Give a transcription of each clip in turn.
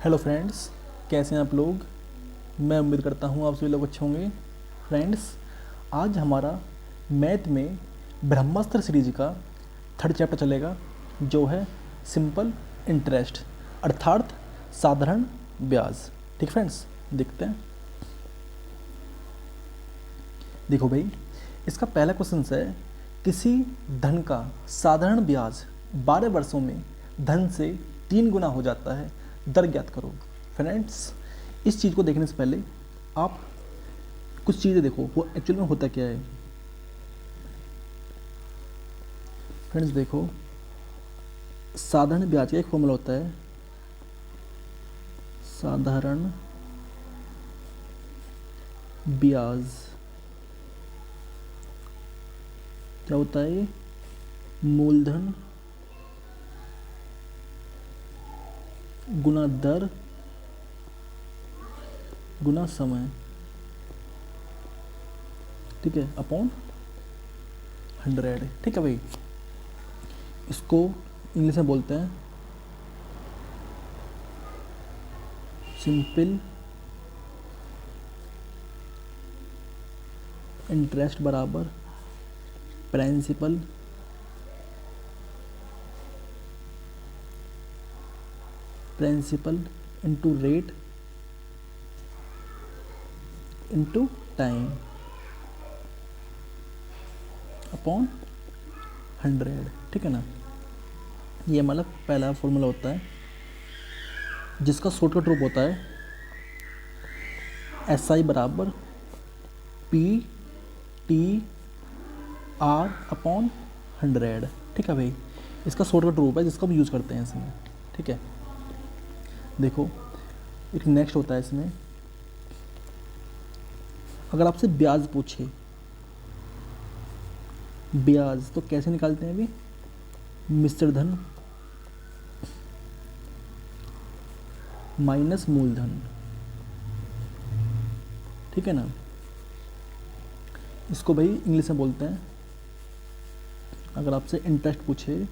Hello friends, कैसे हैं आप लोग। मैं उम्मीद करता हूँ आप सभी लोग अच्छे होंगे। फ्रेंड्स, आज हमारा मैथ में ब्रह्मास्त्र सीरीज का थर्ड चैप्टर चलेगा, जो है सिंपल इंटरेस्ट, अर्थात साधारण ब्याज। ठीक फ्रेंड्स, देखते हैं। देखो भाई, इसका पहला क्वेश्चन है, किसी धन का साधारण ब्याज 12 वर्षों में धन से 3 गुना हो जाता है, दर ज्ञात करो। फ्रेंड्स, इस चीज़ को देखने से पहले आप कुछ चीज़ें देखो, वो एक्चुअल में होता क्या है। फ्रेंड्स देखो, साधारण ब्याज का एक फॉर्मूला होता है, साधारण ब्याज क्या होता है, मूलधन गुना दर गुना समय, ठीक है, अपॉन 100। ठीक है भाई, इसको इंग्लिश में बोलते हैं सिंपल इंटरेस्ट बराबर principal into rate into time upon 100। ठीक है ना, ये मतलब पहला फॉर्मूला होता है, जिसका शॉर्टकट रूप होता है SI बराबर PTR अपॉन 100। ठीक है भाई, इसका शॉर्टकट रूप है जिसको हम यूज़ करते हैं इसमें। ठीक है, देखो एक नेक्स्ट होता है इसमें, अगर आपसे ब्याज पूछे, ब्याज तो कैसे निकालते हैं अभी, मिश्र धन माइनस मूलधन। ठीक है ना, इसको भाई इंग्लिश में बोलते हैं, अगर आपसे इंटरेस्ट पूछे,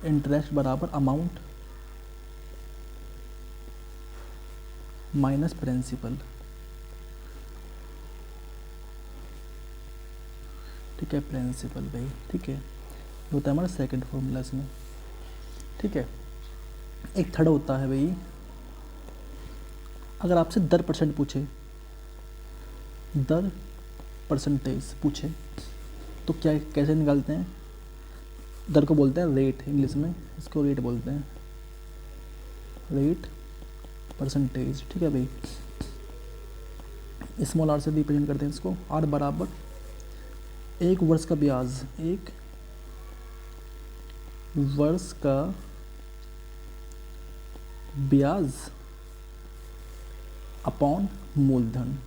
इंटरेस्ट बराबर अमाउंट माइनस प्रिंसिपल। ठीक है, प्रिंसिपल भाई। ठीक है, ये होता है हमारा सेकंड फॉर्मूला इसमें। ठीक है, एक थर्ड होता है भाई, अगर आपसे दर परसेंट पूछे, दर परसेंटेज पूछे, तो क्या कैसे निकालते हैं। दर को बोलते हैं रेट, इंग्लिश में इसको रेट बोलते हैं, रेट परसेंटेज। ठीक है भाई, स्मॉल आर से रिप्रेजेंट करते हैं इसको। आर बराबर एक वर्ष का ब्याज, एक वर्ष का ब्याज अपॉन मूलधन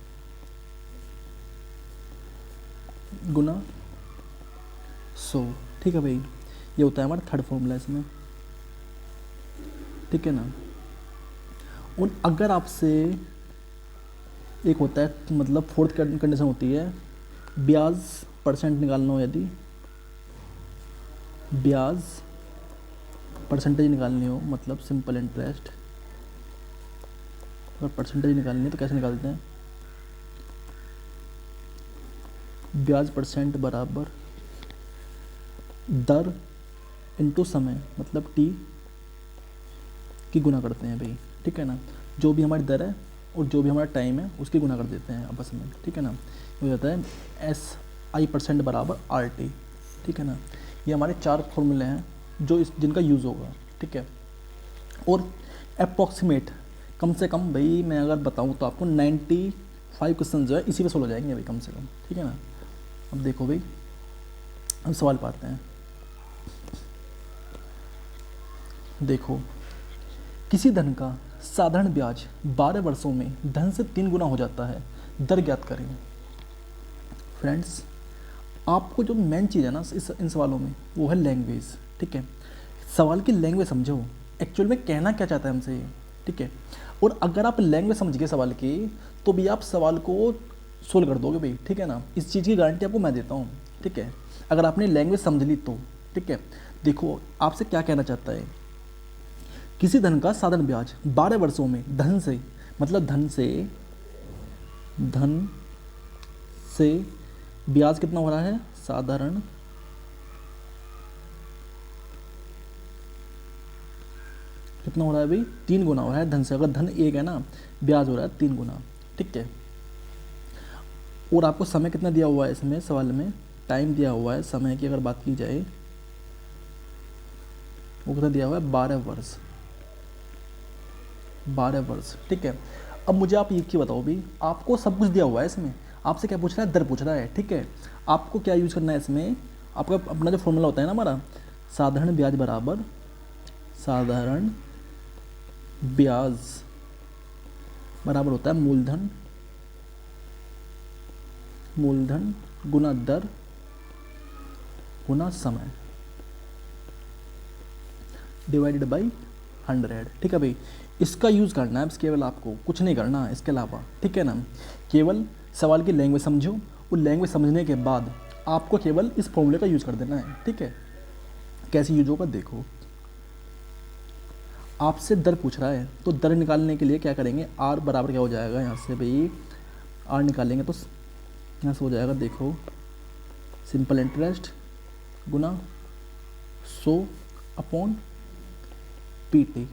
गुना 100। ठीक है भाई, ये होता है हमारा थर्ड फॉर्मूला इसमें। ठीक है ना, और अगर आपसे एक होता है, मतलब फोर्थ कंडीशन होती है, ब्याज परसेंट निकालना हो, यदि ब्याज परसेंटेज निकालनी हो, मतलब सिंपल इंटरेस्ट, अगर परसेंटेज निकालनी है तो कैसे निकालते हैं, ब्याज परसेंट बराबर दर इंटू समय, मतलब टी की गुना करते हैं भाई। ठीक है ना, जो भी हमारी दर है और जो भी हमारा टाइम है उसकी गुना कर देते हैं आपस में। ठीक है ना, ये हो जाता है SI परसेंट बराबर RT। ठीक है ना, ये हमारे 4 फॉर्मूले हैं जो जिनका यूज़ होगा। ठीक है, और अप्रॉक्सीमेट कम से कम भाई मैं अगर बताऊँ तो आपको 95 क्वेश्चन जो है इसी पे सोल्व हो जाएंगे भाई, कम से कम। ठीक है ना, अब देखो भाई, हम सवाल पाते हैं। देखो, किसी धन का साधारण ब्याज 12 वर्षों में धन से 3 गुना हो जाता है, दर ज्ञात करें। फ्रेंड्स, आपको जो मेन चीज़ है ना इन सवालों में, वो है लैंग्वेज। ठीक है, सवाल की लैंग्वेज समझो, एक्चुअल में कहना क्या चाहता है हमसे ये। ठीक है, और अगर आप लैंग्वेज समझ गए सवाल की, तो भी आप सवाल को सोल्व कर दोगे भाई। ठीक है ना, इस चीज़ की गारंटी आपको मैं देता हूँ। ठीक है, अगर आपने लैंग्वेज समझ ली तो। ठीक है, देखो आपसे क्या कहना चाहता है, किसी धन का साधारण ब्याज 12 वर्षों में धन से, मतलब धन से ब्याज कितना हो रहा है, साधारण कितना हो रहा है भाई, 3 गुना हो रहा है धन से। अगर धन 1 है ना, ब्याज हो रहा है 3 गुना, ठीक है। और आपको समय कितना दिया हुआ है इसमें सवाल में, टाइम दिया हुआ है, समय की अगर बात की जाए वो कितना दिया हुआ है, 12 वर्ष, 12 वर्ष, ठीक है। अब मुझे आप ये क्या बताओ भाई, आपको सब कुछ दिया हुआ है इसमें, आपसे क्या पूछ रहा है, दर पूछ रहा है, ठीक है। आपको क्या यूज़ करना है इसमें, आपका अपना जो फॉर्मूला होता है ना हमारा, साधारण ब्याज बराबर साधारण ब्याज बराबर होता है मूलधन गुना दर गुना समय डिवाइडेड बाई 100, ठीक है भाई। इसका यूज़ करना है बस, केवल आपको कुछ नहीं करना है इसके अलावा, ठीक है ना। केवल सवाल की लैंग्वेज समझो, और लैंग्वेज समझने के बाद आपको केवल इस फॉर्मूले का यूज़ कर देना है, ठीक है। कैसे यूज होगा देखो, आपसे दर पूछ रहा है तो दर निकालने के लिए क्या करेंगे, आर बराबर क्या हो जाएगा, यहाँ से भाई आर निकालेंगे तो यहाँ से हो जाएगा, देखो सिंपल इंटरेस्ट गुना 100 अपॉन पीटी,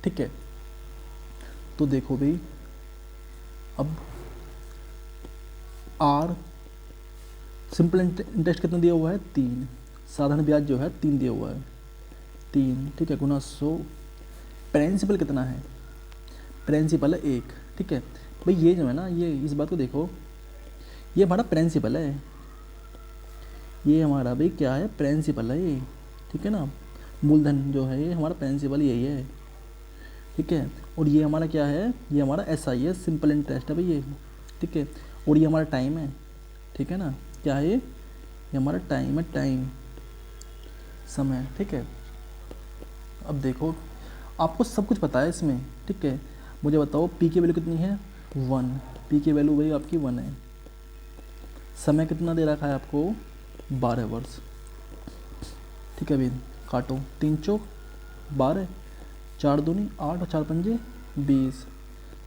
ठीक है। तो देखो भाई अब आर सिंपल इंटरेस्ट कितना दिया हुआ है, 3, साधारण ब्याज जो है 3 दिया हुआ है, 3, ठीक है, गुना 100, प्रिंसिपल कितना है, प्रिंसिपल है 1, ठीक है भाई। ये जो है ना, ये इस बात को देखो, ये हमारा प्रिंसिपल है, ये हमारा भाई क्या है, प्रिंसिपल है ये, ठीक है ना। मूलधन जो है ये हमारा प्रिंसिपल यही है, ठीक है। और ये हमारा क्या है, ये हमारा SI है, सिंपल इंटरेस्ट है भाई ये, ठीक है। और ये हमारा टाइम है, ठीक है ना, क्या है ये हमारा टाइम है, टाइम समय, ठीक है। अब देखो आपको सब कुछ पता है इसमें, ठीक है। मुझे बताओ P की वैल्यू कितनी है, 1, P की वैल्यू भाई आपकी 1 है। समय कितना दे रखा है आपको, 12 वर्ष, ठीक है भाई। काटो, 3 चौक 12, 4 दूनी 8 और 4 पंजे 20,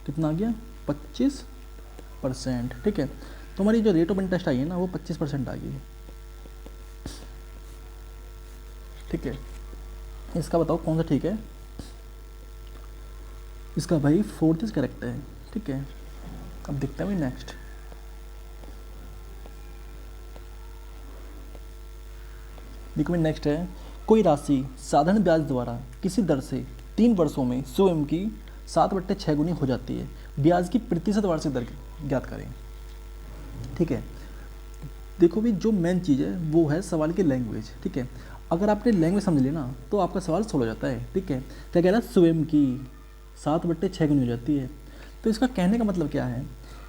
कितना आ गया, 25%, ठीक है। तो हमारी जो रेट ऑफ इंटरेस्ट आई है ना वो 25% आ गई है, ठीक है। इसका बताओ कौन सा ठीक है, इसका भाई 4th इज करेक्ट है, ठीक है। अब देखते हैं भाई नेक्स्ट, देखो भाई नेक्स्ट है, कोई राशि साधारण ब्याज द्वारा किसी दर से 3 वर्षों में स्वयं की 7/6 गुनी हो जाती है, ब्याज की प्रतिशत वार्षिक दर ज्ञात करें, ठीक है। देखो भाई जो मेन चीज़ है वो है सवाल की लैंग्वेज, ठीक है। अगर आपने लैंग्वेज समझ ली ना तो आपका सवाल सोल्व हो जाता है, ठीक है। क्या कह रहा है, स्वयं की 7/6 गुनी हो जाती है। तो इसका कहने का मतलब क्या है,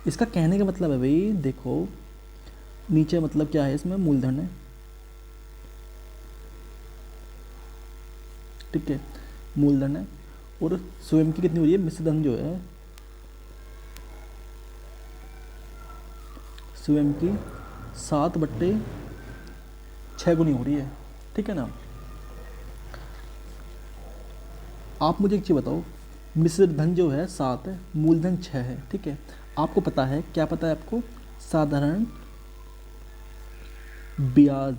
इसका कहने का मतलब है भाई देखो नीचे मतलब क्या है, इसमें मूलधन है, ठीक है, मूलधन है, और स्वयं की कितनी हो रही है, मिश्र धन जो है स्वयं की 7/6 गुनी हो रही है, ठीक है ना। आप मुझे एक चीज़ बताओ, मिश्र धन जो है 7 है, मूलधन 6 है, ठीक है। आपको पता है, क्या पता है आपको, साधारण ब्याज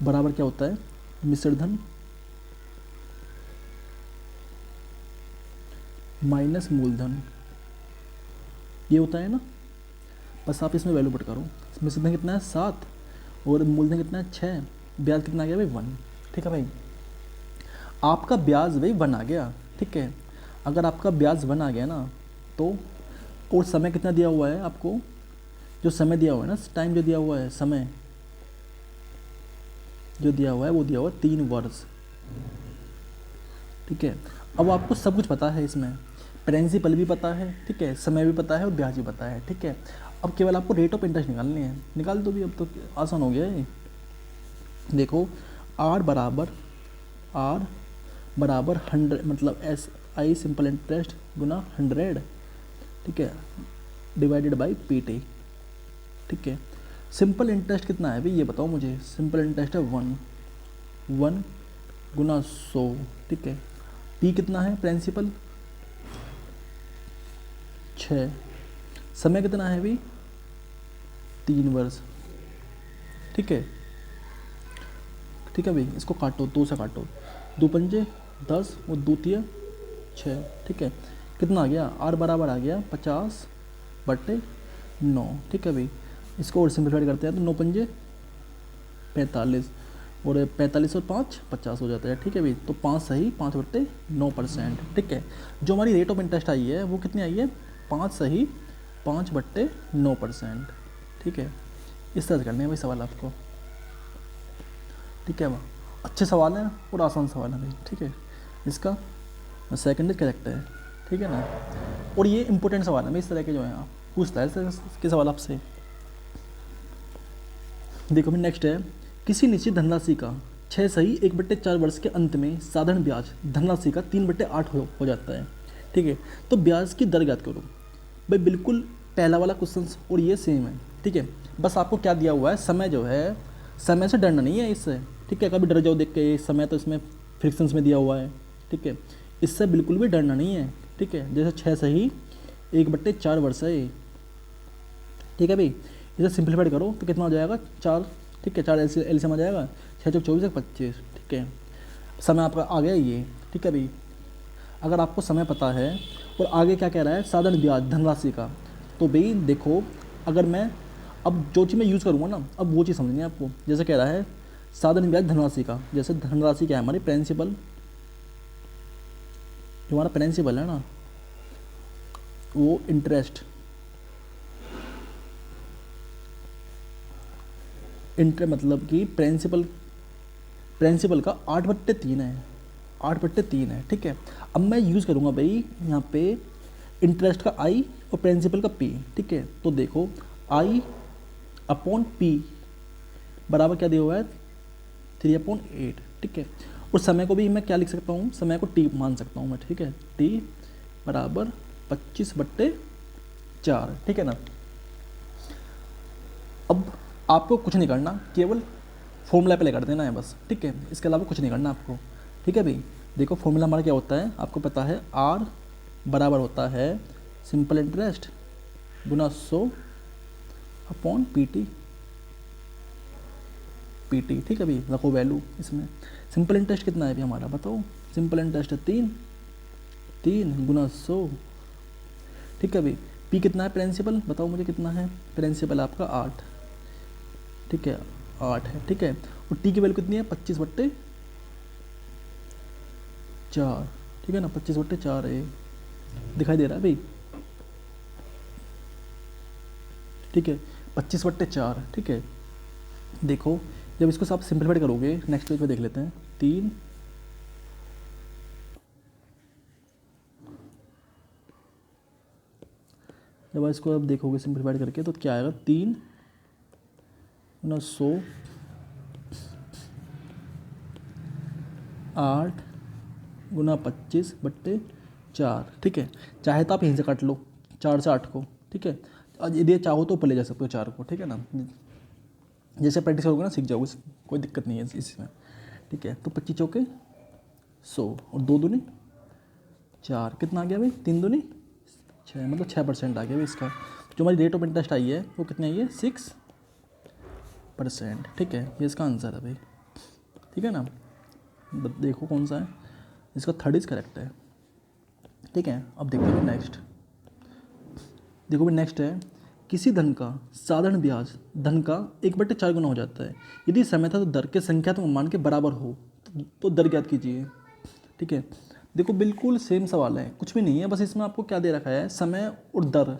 बराबर क्या होता है, मिश्र धन माइनस मूलधन, ये होता है ना। बस आप इसमें वैल्यू पुट करो, मिश्र धन कितना है 7 और मूलधन कितना है 6, ब्याज कितना आ गया भाई 1, ठीक है भाई। आपका ब्याज भाई 1 आ गया, ठीक है। अगर आपका ब्याज 1 आ गया ना तो, और समय कितना दिया हुआ है आपको, जो समय दिया हुआ है ना, टाइम जो दिया हुआ है, समय जो दिया हुआ है वो दिया हुआ है 3 वर्ष, ठीक है। अब आपको सब कुछ पता है इसमें, प्रिंसिपल भी पता है, ठीक है, समय भी पता है और ब्याज भी पता है, ठीक है। अब केवल आपको रेट ऑफ इंटरेस्ट निकालनी है, निकाल दो भी, अब तो आसान हो गया है। देखो आर बराबर 100, मतलब SI सिंपल इंटरेस्ट गुना 100, ठीक है, डिवाइडेड बाई PT, ठीक है। सिंपल इंटरेस्ट कितना है भाई ये बताओ मुझे। सिंपल इंटरेस्ट है 1 गुना 100, ठीक है। पी कितना है प्रिंसिपल 6, समय कितना है भाई 3 वर्ष, ठीक है। ठीक है भाई, इसको काटो, 2 से काटो, 2 पंजे 10 और 2 तिया 6, ठीक है। कितना आ गया आर बराबर आ गया 50/9, ठीक है भाई। इसको और सिंप्लीफाइड करते हैं तो 9 पंजे 45 और 45 और 5 50 हो जाता है, ठीक है भाई। तो 5 सही 5/9%, ठीक है। जो हमारी रेट ऑफ इंटरेस्ट आई है वो कितनी आई है 5 सही 5/9%, ठीक है। इस तरह से करने हैं भाई सवाल आपको, ठीक है। वह अच्छे सवाल हैं और आसान सवाल है भाई, ठीक है। इसका सेकंड करेक्ट है, ठीक है ना। और ये इंपॉर्टेंट सवाल है भाई, इस तरह के जो है आप पूछता है इस तरह के सवाल आपसे। देखो भाई नेक्स्ट है, किसी निश्चित धनराशि का 6 सही 1/4 वर्ष के अंत में साधारण ब्याज धनराशि का 3/8 हो जाता है, ठीक है। तो ब्याज की दर ज्ञात करो भाई। बिल्कुल पहला वाला क्वेश्चन और ये सेम है, ठीक है। बस आपको क्या दिया हुआ है, समय जो है, समय से डरना नहीं है इससे, ठीक है। कभी डर जाओ देख के, समय तो इसमें फ्रिक्शंस में दिया हुआ है, ठीक है। इससे बिल्कुल भी डरना नहीं है, ठीक है। जैसे 6 सही 1/4 वर्ष है, ठीक है भाई। इसे सिंप्लीफाइड करो तो कितना हो जाएगा 4, ठीक है। 4 एलसीएम आ जाएगा, 6 चौक 24 25, ठीक है। समय आपका आ गया ये, ठीक है भाई। अगर आपको समय पता है और आगे क्या कह रहा है साधारण ब्याज धनराशि का, तो भाई देखो अगर मैं अब जो चीज़ मैं यूज़ करूँगा ना, अब वो चीज़ समझनी है आपको। जैसे कह रहा है साधारण ब्याज धनराशि का, जैसे धनराशि क्या है हमारी प्रिंसिपल, जो हमारा प्रिंसिपल है ना वो इंटरेस्ट मतलब कि प्रिंसिपल का 8/3 है, 8/3 है, ठीक है। अब मैं यूज़ करूँगा भाई यहाँ पे इंटरेस्ट का आई और प्रिंसिपल का पी, ठीक है। तो देखो I/P बराबर क्या दिया हुआ है 3/8, ठीक है। और समय को भी मैं क्या लिख सकता हूँ, समय को टी मान सकता हूँ मैं, ठीक है। टी बराबर 25/4, ठीक है ना। अब आपको कुछ नहीं करना, केवल फॉर्मूला पे कर देना है बस, ठीक है। इसके अलावा कुछ नहीं करना आपको, ठीक है भाई। देखो फॉर्मूला हमारा क्या होता है आपको पता है, आर बराबर होता है सिंपल इंटरेस्ट गुना 100/PT, ठीक है भाई। रखो वैल्यू इसमें। सिंपल इंटरेस्ट कितना है भाई हमारा बताओ, सिंपल इंटरेस्ट है 3 गुना 100, ठीक है भाई। पी कितना है प्रिंसिपल बताओ मुझे कितना है, प्रिंसिपल आपका 8, ठीक है 8 है, ठीक है। और टी की वैल्यू कितनी है 25/4, ठीक है ना। 25/4 है, दिखाई दे रहा है भाई, ठीक है 25/4, ठीक है। देखो जब इसको आप सिंप्लीफाइड करोगे नेक्स्ट पेज पे देख लेते हैं, 3 जब इसको आप देखोगे सिंप्लीफाइड करके तो क्या आएगा 3 गुना 100 8 गुना 25/4, ठीक है। चाहे तो आप यहीं से काट लो 4 से 8 को, ठीक है। यदि चाहो तो ऊपर ले जा सकते हो 4 को, ठीक है ना। जैसे प्रैक्टिस करोगे ना सीख जाओगे, कोई दिक्कत नहीं है इसमें, ठीक है। तो 25 चौके 100 और 2 दूनी 4, कितना आ गया भाई 3 दूनी 6, मतलब 6% आ गया भाई इसका। जो हमारी रेट ऑफ इंटरेस्ट आई है वो कितनी आई है 6%, ठीक है। ये इसका आंसर है भाई, ठीक है ना। देखो कौन सा है इसका, थर्ड इज करेक्ट है, ठीक है। अब देखते हैं नेक्स्ट। देखो भाई नेक्स्ट है, किसी धन का साधारण ब्याज धन का 1/4 गुना हो जाता है यदि समय था तो दर के संख्यात्मक मान के बराबर हो तो दर ज्ञात कीजिए, ठीक है। देखो बिल्कुल सेम सवाल है, कुछ भी नहीं है, बस इसमें आपको क्या दे रखा है समय और दर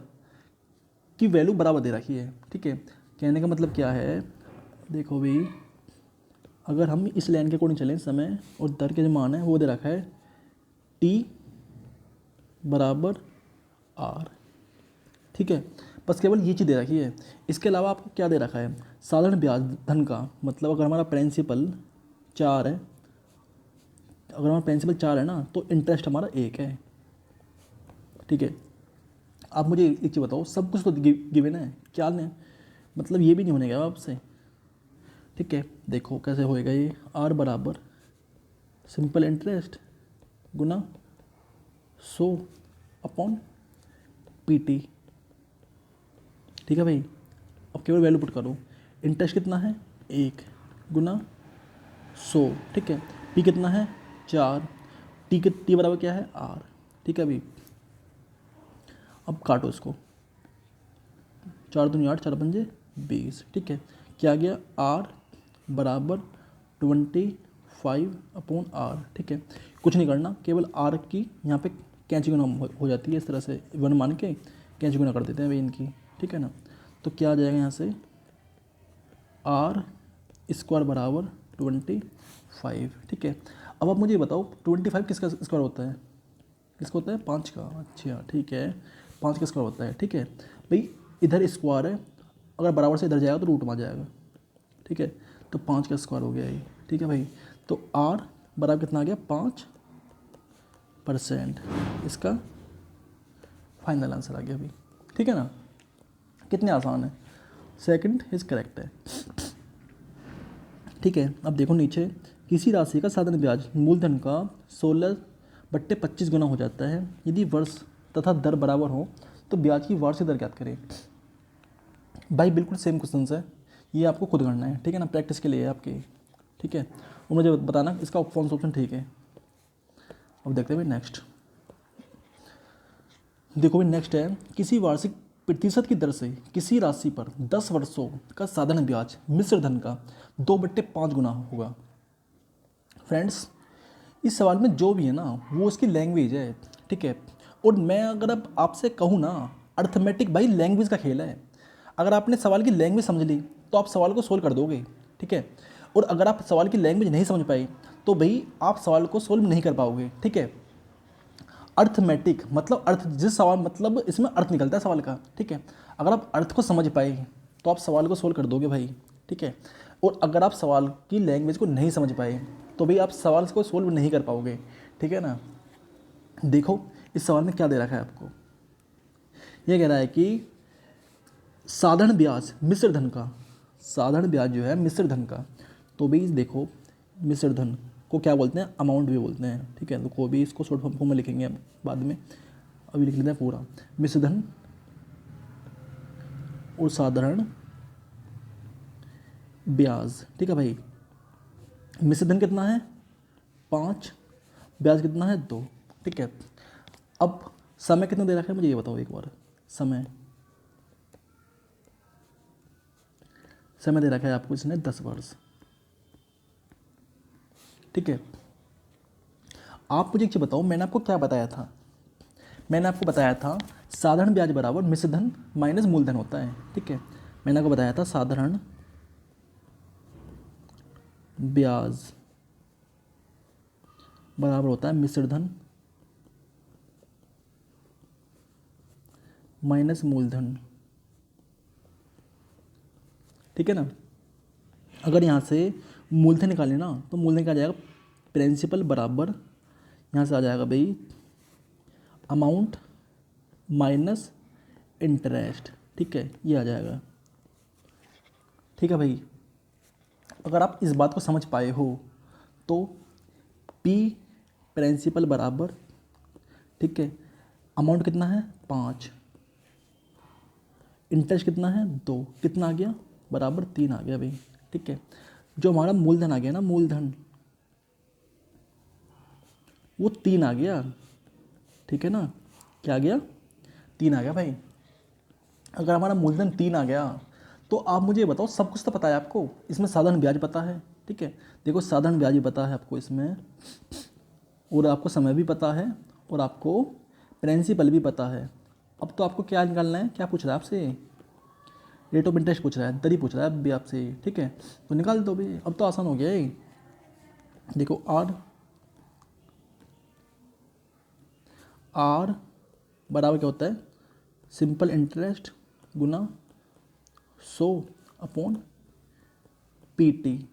की वैल्यू बराबर दे रखी है, ठीक है। कहने का मतलब क्या है, देखो भाई अगर हम इस लाइन के अकॉर्डिंग चलें, समय और दर के जो मान है वो दे रखा है T बराबर R, ठीक है। बस केवल ये चीज़ दे रखी है, इसके अलावा आपको क्या दे रखा है साधारण ब्याज धन का, मतलब अगर हमारा प्रिंसिपल 4 है, अगर हमारा प्रिंसिपल 4 है ना तो इंटरेस्ट हमारा 1 है, ठीक है। आप मुझे एक चीज़ बताओ, सब कुछ तो गिवन है क्या ने, मतलब ये भी नहीं होने गया आपसे, ठीक है। देखो कैसे होएगा ये, आर बराबर सिंपल इंटरेस्ट गुना 100 अपॉन पी टी, ठीक है भाई। अब केवल वैल्यू पुट करो, इंटरेस्ट कितना है 1 गुना 100, ठीक है। पी कितना है 4, टी बराबर क्या है आर, ठीक है भाई। अब काटो इसको, 4 दूनी 8, 4 पंजे 20, ठीक है। क्या आ गया आर बराबर 25 अपॉन आर, ठीक है। कुछ नहीं करना, केवल आर की यहाँ पे कैंची गुना हो जाती है, इस तरह से 1 मान के कैंची गुना कर देते हैं भाई इनकी, ठीक है ना। तो क्या आ जाएगा यहाँ से आर स्क्वायर बराबर 25, ठीक है। अब आप मुझे बताओ 25 किसका स्क्वायर होता है, किसका होता है 5 का, अच्छा ठीक है 5 का स्क्वायर होता है, ठीक है भाई। इधर स्क्वायर है, अगर बराबर से इधर जाएगा तो रूट में आ जाएगा, ठीक है। तो 5 का स्क्वायर हो गया ये, ठीक है भाई। तो आर बराबर कितना आ गया 5%, इसका फाइनल आंसर आ गया भाई, ठीक है ना। कितने आसान है, सेकंड इज करेक्ट है, ठीक है। अब देखो नीचे, किसी राशि का साधारण ब्याज मूलधन का 16/25 गुना हो जाता है यदि वर्ष तथा दर बराबर हो तो ब्याज की वार्षिक दर ज्ञात करें। भाई बिल्कुल सेम क्वेश्चन है, ये आपको खुद करना है, ठीक है ना, प्रैक्टिस के लिए है आपके, ठीक है। और मुझे बताना इसका कौन सा ऑप्शन ठीक है। अब देखते हैं भाई नेक्स्ट, देखो भाई नेक्स्ट है, किसी वार्षिक प्रतिशत की दर से किसी राशि पर 10 वर्षों का साधारण ब्याज मिश्र धन का 2/5 गुना होगा। फ्रेंड्स इस सवाल में जो भी है ना वो उसकी लैंग्वेज है, ठीक है। और मैं अगर अब आपसे कहूँ ना, अर्थमेटिक भाई लैंग्वेज का खेल है। अगर आपने सवाल की लैंग्वेज समझ ली तो आप सवाल को सोल्व कर दोगे, ठीक है। और अगर आप सवाल की लैंग्वेज नहीं समझ पाए तो भाई आप सवाल को सोल्व नहीं कर पाओगे, ठीक है। अर्थमेटिक मतलब अर्थ, जिस सवाल मतलब इसमें अर्थ निकलता है सवाल का, ठीक है। अगर आप अर्थ को समझ पाए तो आप सवाल को सोल्व कर दोगे भाई, ठीक है। और अगर आप सवाल की लैंग्वेज को नहीं समझ पाए तो भाई आप सवाल को सोल्व नहीं कर पाओगे, ठीक है ना। देखो इस सवाल में क्या दे रखा है आपको, ये कह रहा है कि साधारण ब्याज मिश्र धन का, साधारण ब्याज जो है मिश्र धन का, तो भाई देखो मिश्र धन को क्या बोलते हैं, अमाउंट भी बोलते हैं, ठीक है। तो को भी इसको शॉर्ट फॉर्म में लिखेंगे बाद में, अभी लिख लेते हैं पूरा, मिश्र धन और साधारण ब्याज, ठीक है भाई। मिश्र धन कितना है 5, ब्याज कितना है 2, ठीक है। अब समय कितना दे रखा है मुझे ये बताओ एक बार, समय समय दे रखा है आपको इसने 10 वर्ष, ठीक है। आप मुझे एक चीज़ बताओ, मैंने आपको क्या बताया था, मैंने आपको बताया था साधारण ब्याज बराबर मिश्र धन माइनस मूलधन होता है, ठीक है। मैंने आपको बताया था साधारण ब्याज बराबर होता है मिश्र धन माइनस मूलधन, ठीक है ना। अगर यहाँ से मूलधन निकालें ना तो मूलधन क्या आ जाएगा, प्रिंसिपल बराबर यहाँ से आ जाएगा भाई अमाउंट माइनस इंटरेस्ट, ठीक है, ये आ जाएगा, ठीक है भाई। अगर आप इस बात को समझ पाए हो तो पी प्रिंसिपल बराबर, ठीक है, अमाउंट कितना है 5, इंटरेस्ट कितना है 2, कितना आ गया बराबर 3 आ गया भाई, ठीक है। जो हमारा मूलधन आ गया ना, मूलधन वो 3 आ गया, ठीक है ना, क्या आ गया 3 आ गया भाई। अगर हमारा मूलधन 3 आ गया तो आप मुझे बताओ, सब कुछ तो पता है आपको, इसमें साधारण ब्याज पता है, ठीक है। देखो साधारण ब्याज भी पता है आपको इसमें, और आपको समय भी पता है, और आपको प्रिंसिपल भी पता है। अब तो आपको क्या निकालना है, क्या पूछ रहा है आपसे, रेट ऑफ इंटरेस्ट पूछ रहा है, दर ही पूछ रहा है अब भी आपसे, ठीक है। तो निकाल दो भाई, अब तो आसान हो गया है। देखो आर आर बराबर क्या होता है, सिंपल इंटरेस्ट गुना 100 अपॉन पी टी,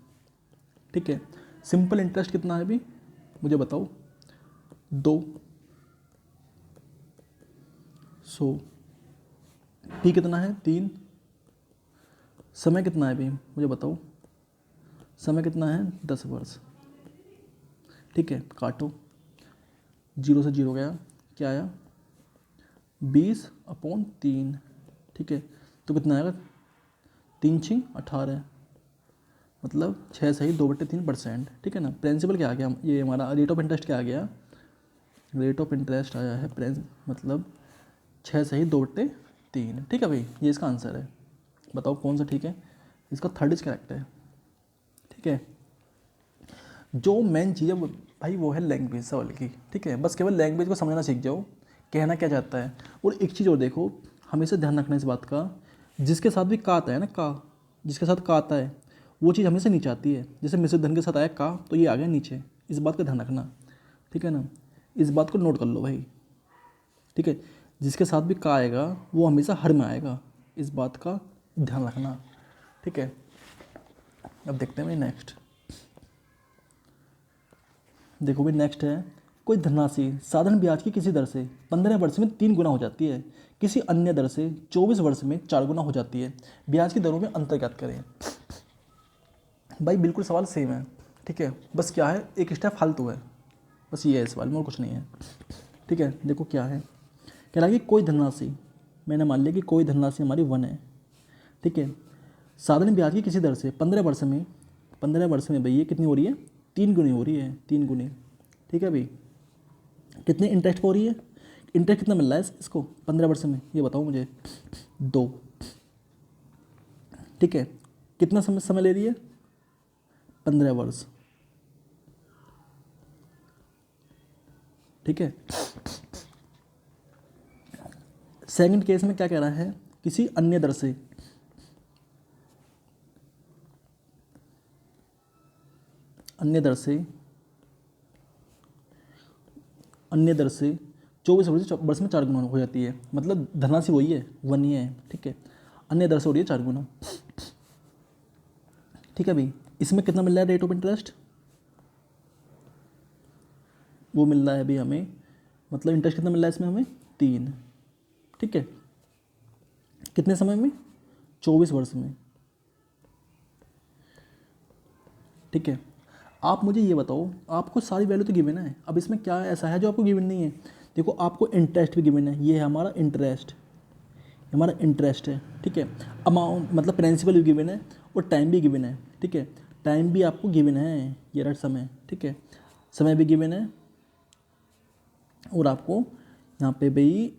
ठीक है। सिंपल इंटरेस्ट कितना है अभी मुझे बताओ, 200, पी कितना है 3, समय कितना है भाई मुझे बताओ, समय कितना है 10 वर्ष, ठीक है। काटो, 0 से 0 गया, क्या आया 20/3, ठीक है। तो कितना आएगा 3 6 18, मतलब 6 सही 2/3%, ठीक है ना। प्रिंसिपल क्या आ गया, ये हमारा रेट ऑफ इंटरेस्ट क्या आ गया, रेट ऑफ इंटरेस्ट आया है मतलब 6 सही 2/3, ठीक है भाई, ये इसका आंसर है। बताओ कौन सा ठीक है, इसका थर्ड इज करेक्ट है, ठीक है। जो मेन चीज़ है भाई वो है लैंग्वेज सवाल की, ठीक है। बस केवल लैंग्वेज को समझना सीख जाओ, कहना क्या चाहता है। और एक चीज़ और देखो, हमेशा ध्यान रखना इस बात का, जिसके साथ भी का आता है ना, का जिसके साथ का आता है वो चीज़ हमेशा नीचे आती है। जैसे मिश्र धन के साथ आया का तो ये आ गया नीचे, इस बात का ध्यान रखना, ठीक है ना। इस बात को नोट कर लो भाई, ठीक है। जिसके साथ भी का आएगा वो हमेशा हर में आएगा, इस बात का ध्यान रखना, ठीक है। अब देखते हैं भाई नेक्स्ट, देखो भाई नेक्स्ट है, कोई धनराशि साधारण ब्याज की किसी दर से 15 वर्ष में 3 गुना हो जाती है, किसी अन्य दर से 24 वर्ष में 4 गुना हो जाती है, ब्याज की दरों में अंतर ज्ञात करें। भाई बिल्कुल सवाल सेम है, ठीक है। बस क्या है एक स्टेप फालतू है, बस ये है सवाल में और कुछ नहीं है, ठीक है। देखो क्या है, कह रहा है कि कोई धनराशि, मैंने मान लिया कि कोई धनराशि हमारी 1 है, ठीक है। साधारण ब्याज की किसी दर से 15 वर्ष में भाई ये कितनी हो रही है, 3 गुनी हो रही है, 3 गुनी, ठीक है भाई। कितने इंटरेस्ट हो रही है, इंटरेस्ट कितना मिल रहा है इसको 15 वर्ष में, ये बताओ मुझे, 2, ठीक है। कितना समय ले रही है 15 वर्ष, ठीक है। सेकंड केस में क्या कह रहा है, किसी अन्य दर से, अन्य दर से 24 वर्ष में 4 गुना हो जाती है, मतलब धनराशि वही है 1 ही है, ठीक है। अन्य दर से हो रही है 4 गुना, ठीक है भाई। इसमें कितना मिल रहा है रेट ऑफ इंटरेस्ट, वो मिल रहा है भाई हमें, मतलब इंटरेस्ट कितना मिल रहा है इसमें हमें 3, ठीक है। कितने समय में 24 वर्ष में, ठीक है। आप मुझे ये बताओ, आपको सारी वैल्यू तो गिवन है, अब इसमें क्या ऐसा है जो आपको गिवन नहीं है। देखो आपको इंटरेस्ट भी गिवन है, ये है हमारा इंटरेस्ट, हमारा इंटरेस्ट है, ठीक है। अमाउंट मतलब प्रिंसिपल भी गिवन है और टाइम भी गिवन है, ठीक है। टाइम भी आपको गिवन है, ये रहा समय, ठीक है। समय भी गिवन है और आपको यहाँ पे भाई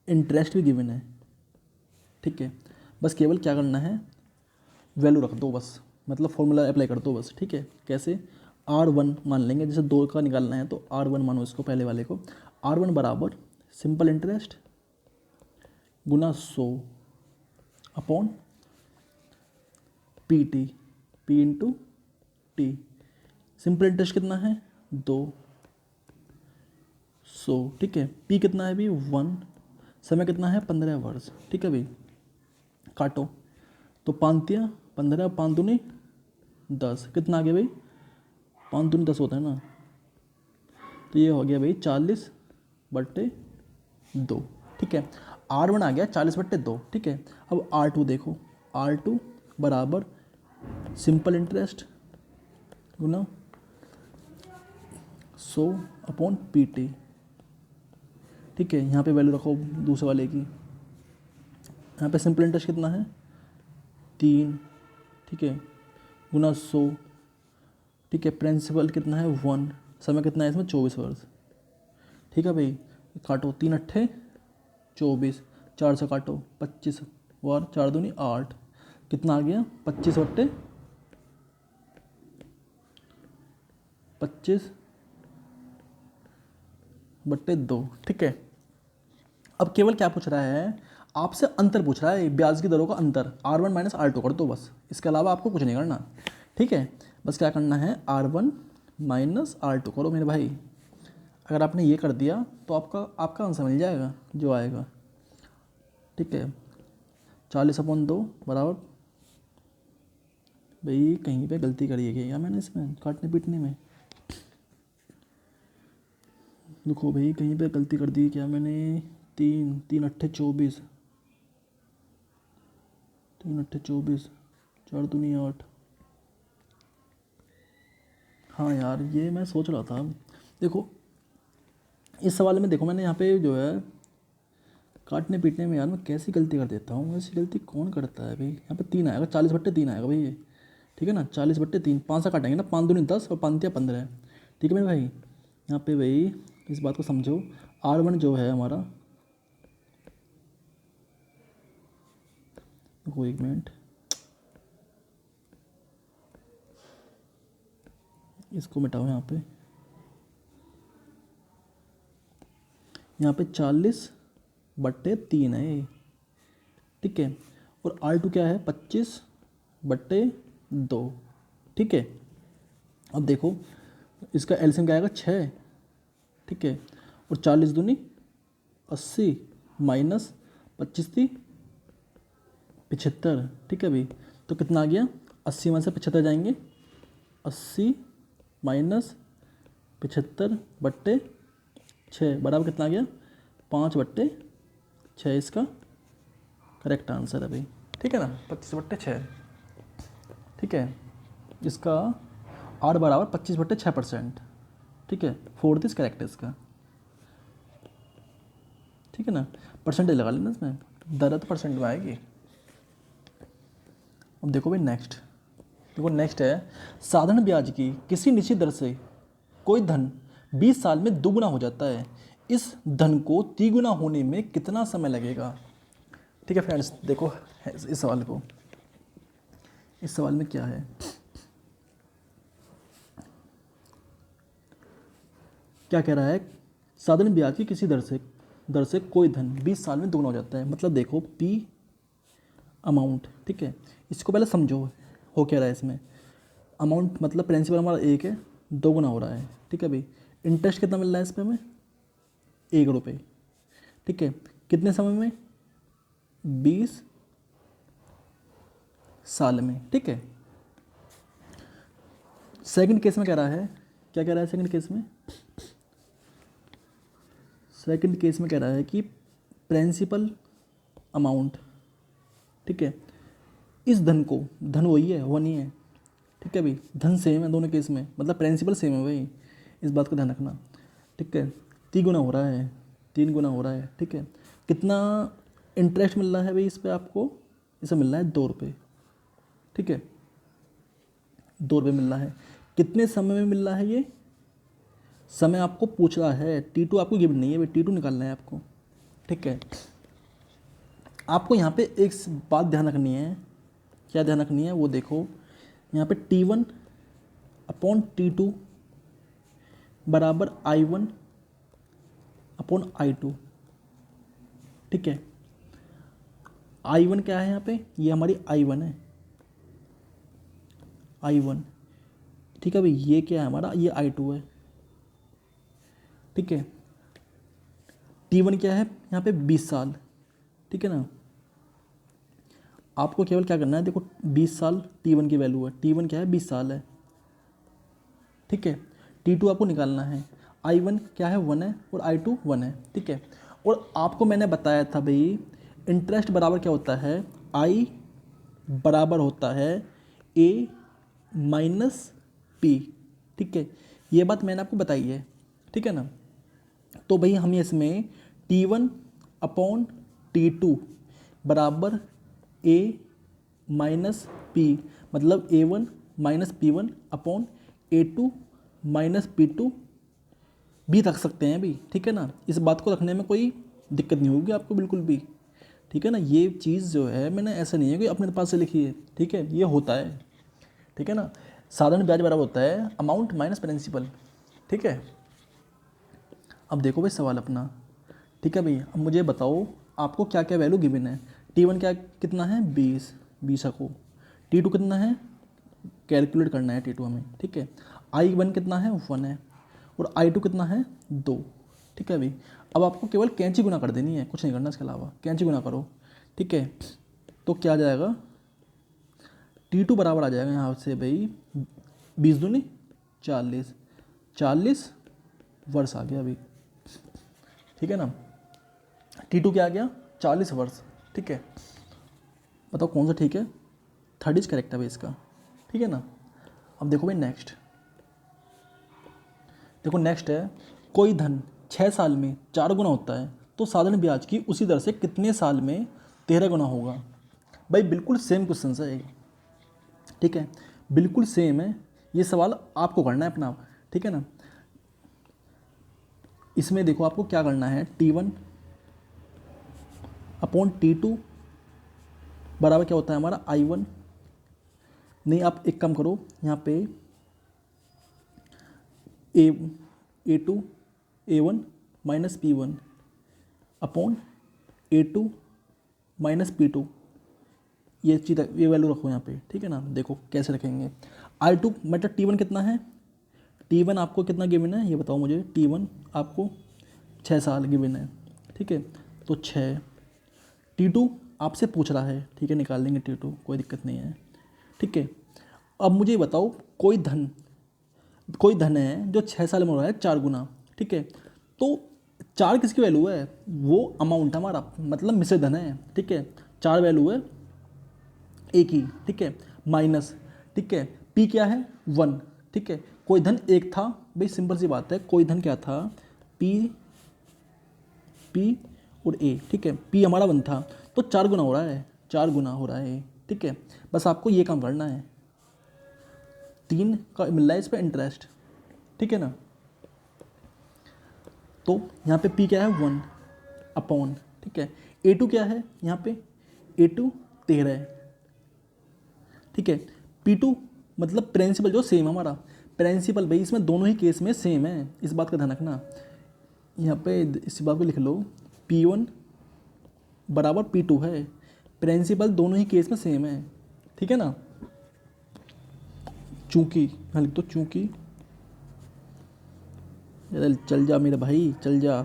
इंटरेस्ट भी गिवन है, ठीक है। बस केवल क्या करना है, वैल्यू रख दो बस, मतलब फॉर्मूला अप्लाई कर दो बस, ठीक है। कैसे, R1 मान लेंगे, जैसे 2 का निकालना है तो R1 मानो इसको, पहले वाले को। R1 बराबर सिंपल इंटरेस्ट गुना 100 upon PT, P into T। Simple interest कितना है 200, ठीक है। P कितना है अभी 1, समय कितना है 15 वर्ष, ठीक है भाई। काटो, तो 5 15, 5 दूनी 10, कितना आ गया भाई 5 दूनी 10 होता है ना, तो ये हो गया भाई 40/2, ठीक है। R1 आ गया 40/2, ठीक है। अब R2 देखो, R2 बराबर सिंपल इंटरेस्ट गुना 100 अपॉन PT, ठीक है। यहाँ पे वैल्यू रखो दूसरे वाले की, यहाँ पे सिंपल इंटरेस्ट कितना है 3, ठीक है, गुना 100, ठीक है। प्रिंसिपल कितना है 1, समय कितना है इसमें 24 वर्ष, ठीक है भाई। काटो, 3 अट्ठे 24, 4 से काटो 25 और 4 दूनी 8, कितना आ गया 25/2, ठीक है। अब केवल क्या पूछ रहा है, आपसे अंतर पूछ रहा है, ब्याज की दरों का अंतर, R1 माइनस R2 कर दो बस, इसके अलावा आपको कुछ नहीं करना, ठीक है। बस क्या करना है, R1 माइनस R2 करो मेरे भाई। अगर आपने ये कर दिया तो आपका आंसर मिल जाएगा जो आएगा, ठीक है। 40/2 बराबर, भाई कहीं पे गलती करी है क्या मैंने इसमें काटने पीटने में, देखो भाई कहीं पे गलती कर दी क्या मैंने, 3 3 अट्ठे 24, 3 अट्ठे 24, 4 दूनी 8। हाँ यार, ये मैं सोच रहा था। देखो इस सवाल में देखो, मैंने यहाँ पे जो है काटने पीटने में यार मैं कैसी गलती कर देता हूँ। ऐसी गलती कौन करता है भाई। यहाँ पे 3 आएगा, 40/3 आएगा भाई ये, ठीक है ना। 40/3, 5 से काटेंगे ना, 5 दूनी 10 और 5 या 15 है, ठीक है मेरे भाई। यहाँ पे भाई इस बात को समझो, R1 जो है हमारा, वो 1 मिनट, इसको मिटाओ। यहाँ पे 40/3 है ये, ठीक है। और R2 क्या है, 25/2, ठीक है। अब देखो इसका एलसीएम क्या आएगा, 6, ठीक है। और 40 दूनी 80 माइनस 25 थी 75, ठीक है भाई। तो कितना आ गया, 80 में से 75 जाएंगे, 80 माइनस 75/6 बराबर कितना आ गया, 5/6। इसका करेक्ट आंसर है भाई, ठीक है ना, 25/6, ठीक है। इसका R बराबर 25/6%, ठीक है। 4th इज करेक्ट है इसका, ठीक है ना। परसेंटेज लगा लेना इसमें, दर तो परसेंट में आएगी। अब देखो भाई नेक्स्ट है, साधारण ब्याज की किसी निश्चित दर से कोई धन 20 साल में दुगुना हो जाता है। इस धन को तिगुना होने में कितना समय लगेगा, ठीक है फ्रेंड्स। देखो इस सवाल में क्या है, क्या कह रहा है, साधारण ब्याज की किसी दर से कोई धन 20 साल में दुगुना हो जाता है। मतलब देखो P अमाउंट, ठीक है। इसको पहले समझो हो क्या रहा है इसमें। अमाउंट मतलब प्रिंसिपल हमारा 1 है, 2 गुना हो रहा है, ठीक है भाई। इंटरेस्ट कितना मिल रहा है इस पर हमें, 1 रुपये, ठीक है। कितने समय में, 20 साल में, ठीक है। सेकंड केस में कह रहा है, क्या कह रहा है सेकंड केस में कह रहा है कि प्रिंसिपल अमाउंट, ठीक है। इस धन को, धन वही है, वो नहीं है, ठीक है भाई। धन सेम है दोनों केस में, मतलब प्रिंसिपल सेम है भाई, इस बात का ध्यान रखना, ठीक है। 3 गुना हो रहा है, 3 गुना हो रहा है, ठीक है। कितना इंटरेस्ट मिल रहा है भाई इस पर आपको, इसे मिल रहा है 2 रुपये, ठीक है। 2 रुपये मिल रहा है। कितने समय में मिल रहा है ये, समय आपको पूछ रहा है, T2 आपको गिवन नहीं है भाई, T2 निकालना है आपको, ठीक है। आपको यहाँ पे एक बात ध्यान रखनी है, क्या ध्यान रखनी है वो देखो। यहाँ पे T1/T2 बराबर I1/I2, ठीक है। I1 क्या है यहाँ पे, ये हमारी I1 है, I1, ठीक है भाई। ये क्या है हमारा, ये I2 है, ठीक है। T1 क्या है यहाँ पे, 20 साल, ठीक है ना। आपको केवल क्या करना है, देखो 20 साल T1 की वैल्यू है, T1 क्या है, 20 साल है, ठीक है। T2 आपको निकालना है, I1 क्या है, 1 है, और I2 1 है, ठीक है। और आपको मैंने बताया था भाई, इंटरेस्ट बराबर क्या होता है, I बराबर होता है A माइनस P, ठीक है। ये बात मैंने आपको बताई है, ठीक है ना। तो भाई हम इसमें T1/T2 बराबर A माइनस P, मतलब A1 minus P1/A2 minus P2 भी रख सकते हैं भी, ठीक है ना। इस बात को रखने में कोई दिक्कत नहीं होगी आपको बिल्कुल भी, ठीक है ना। ये चीज़ जो है मैंने ऐसा नहीं है कि अपने पास से लिखी है, ठीक है, ये होता है, ठीक है ना। साधारण ब्याज बराबर होता है अमाउंट माइनस प्रिंसिपल, ठीक है। अब देखो भाई सवाल अपना, ठीक है भाई। अब मुझे बताओ आपको क्या क्या वैल्यू गिवन है। T1 क्या कितना है, 20 को। T2 कितना है, कैलकुलेट करना है T2 हमें, ठीक है। I1 कितना है, 1 है, और I2 कितना है, 2, ठीक है भाई। अब आपको केवल कैंची गुना कर देनी है, कुछ नहीं करना इसके अलावा, कैंची गुना करो, ठीक है। तो क्या आ जाएगा, T2 बराबर आ जाएगा यहाँ से भाई 20 दूनी 40, 40 वर्ष आ गया अभी, ठीक है ना। T2 क्या आ गया, 40 वर्ष, ठीक है। बताओ कौन सा ठीक है? थर्ड इज करेक्ट है भाई इसका, ठीक है ना। अब देखो भाई नेक्स्ट, देखो नेक्स्ट है, कोई धन 6 साल में 4 गुना होता है तो साधारण ब्याज की उसी दर से कितने साल में 13 गुना होगा? भाई बिल्कुल सेम क्वेश्चन है ये, ठीक है, बिल्कुल सेम है। ये सवाल आपको करना है अपना आप, ठीक है ना। इसमें देखो आपको क्या करना है, T1 अपॉन T2 बराबर क्या होता है हमारा I1। नहीं, आप एक काम करो, यहाँ पे A2 A1 minus P1 upon A2 minus P2, ये चीज़ ये वैल्यू रखो यहाँ पे, ठीक है ना। देखो कैसे रखेंगे, I2 मतलब T1 कितना है, T1 आपको कितना गिवन है ये बताओ मुझे। T1 आपको 6 साल गिवन है, ठीक है, तो 6। T2 आपसे पूछ रहा है, ठीक है, निकाल लेंगे T2, कोई दिक्कत नहीं है, ठीक है। अब मुझे ये बताओ, कोई धन है जो 6 साल में हो रहा है 4 गुना, ठीक है। तो 4 किसकी वैल्यू है, वो अमाउंट हमारा मतलब मिश्र धन है, ठीक है। 4 वैल्यू है एक ही, ठीक है, माइनस, ठीक है, पी क्या है 1, ठीक है। कोई धन एक था, भाई सिंपल सी बात है, कोई धन क्या था, पी और ए, ठीक है। पी हमारा 1 था तो 4 गुना हो रहा है, 4 गुना हो रहा है, ठीक है। बस आपको ये काम करना है, 3 का मिल रहा है इस पर इंटरेस्ट, ठीक है ना। तो यहाँ पे P क्या है 1 अपॉन, ठीक है। A2 क्या है यहाँ पे, A2 13 है, ठीक है। P2 मतलब प्रिंसिपल जो सेम हमारा प्रिंसिपल, भाई इसमें दोनों ही केस में सेम है, इस बात का ध्यान रखना। यहाँ पे इस बात को लिख लो, P1 बराबर P2 है, प्रिंसिपल दोनों ही केस में सेम है, ठीक है ना। चूंकि यहाँ लिख दो, चूंकि, चल जा मेरे भाई चल जा,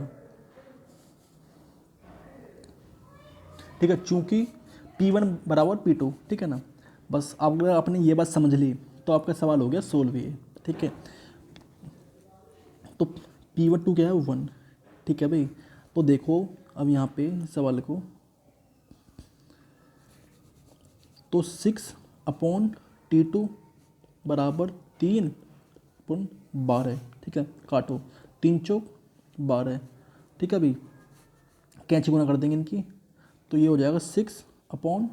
ठीक है, चूंकि P1 बराबर P2, ठीक है ना। बस अगर आपने ये बात समझ ली तो आपका सवाल हो गया सोल्व ये, ठीक है। तो P1 2 क्या है 1, ठीक है भाई। तो देखो अब यहाँ पे सवाल को, तो 6 अपॉन T2 बराबर 3 अपॉन 12, ठीक है। काटो, 3 चौक 12, ठीक है भाई। कैंची गुना कर देंगे इनकी, तो ये हो जाएगा 6 अपॉन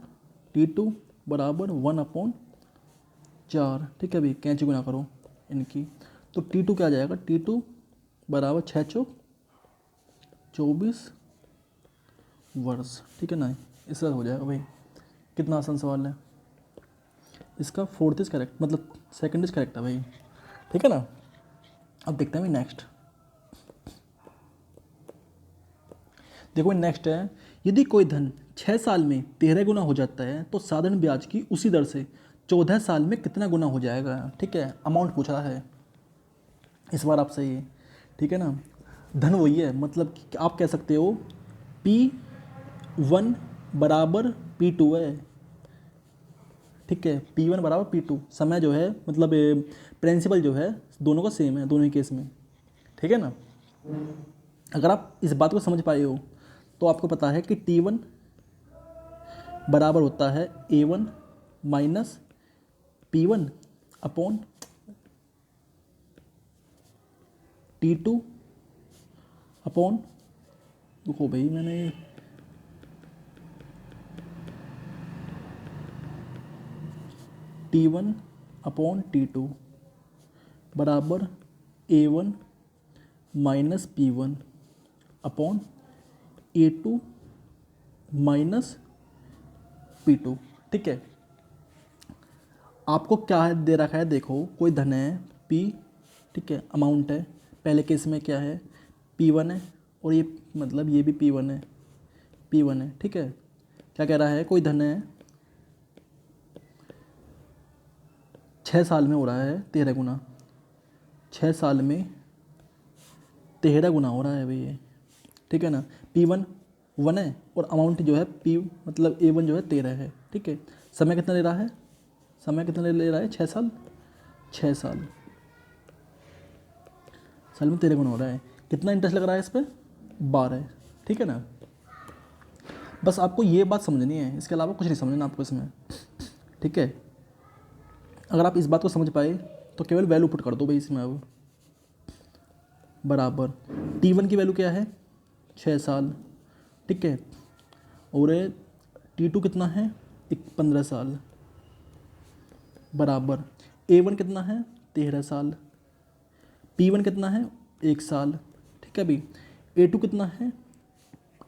T2 बराबर 1 अपॉन 4, ठीक है भाई। कैंची गुना करो इनकी, तो T2 क्या आ जाएगा, T2 बराबर 6 चौक 24 वर्ष, ठीक है ना। इस तरह हो जाएगा भाई। कितना आसान सवाल है, इसका 4th इज करेक्ट, मतलब 2nd इज करेक्ट है भाई, ठीक है ना। अब देखते हैं भाई नेक्स्ट, देखो नेक्स्ट है, यदि कोई धन 6 साल में 13 गुना हो जाता है तो साधारण ब्याज की उसी दर से 14 साल में कितना गुना हो जाएगा, ठीक है। अमाउंट पूछ रहा है इस बार आपसे ये, ठीक है ना। धन वही है, मतलब कि आप कह सकते हो P1 बराबर P2 है, ठीक है। P1 बराबर P2, समय जो है मतलब प्रिंसिपल जो है दोनों का सेम है, दोनों ही केस में, ठीक है ना। अगर आप इस बात को समझ पाए हो तो आपको पता है कि T1 बराबर होता है A1 minus P1 upon T2 upon, देखो भाई मैंने T1 अपॉन T2 बराबर A1 minus P1 upon A2 minus P2, ठीक है। आपको क्या है दे रखा है, देखो कोई धन है P, ठीक है, अमाउंट है। पहले केस में क्या है P1 है, और ये मतलब ये भी P1 है, P1 है, ठीक है। क्या कह रहा है, कोई धन है 6 साल में हो रहा है 13 गुना, 6 साल में 13 गुना हो रहा है भाई ये, ठीक है ना। P1 1 है और अमाउंट जो है P मतलब A1 जो है 13 है, ठीक है। समय कितना ले रहा है, समय कितना ले रहा है 6 साल, 6 साल में 13 गुना हो रहा है। कितना इंटरेस्ट लग रहा है इस पर 12, ठीक है ना। बस आपको ये बात समझनी है, इसके अलावा कुछ नहीं समझना आपको इसमें, ठीक है। अगर आप इस बात को समझ पाए तो केवल वैल्यू पुट कर दो भाई इसमें। अब बराबर T1 की वैल्यू क्या है 6 साल, ठीक है, और T2 कितना है 15 साल, बराबर A1 कितना है 13 साल, P1 कितना है 1 साल, ठीक है भाई। A2 कितना है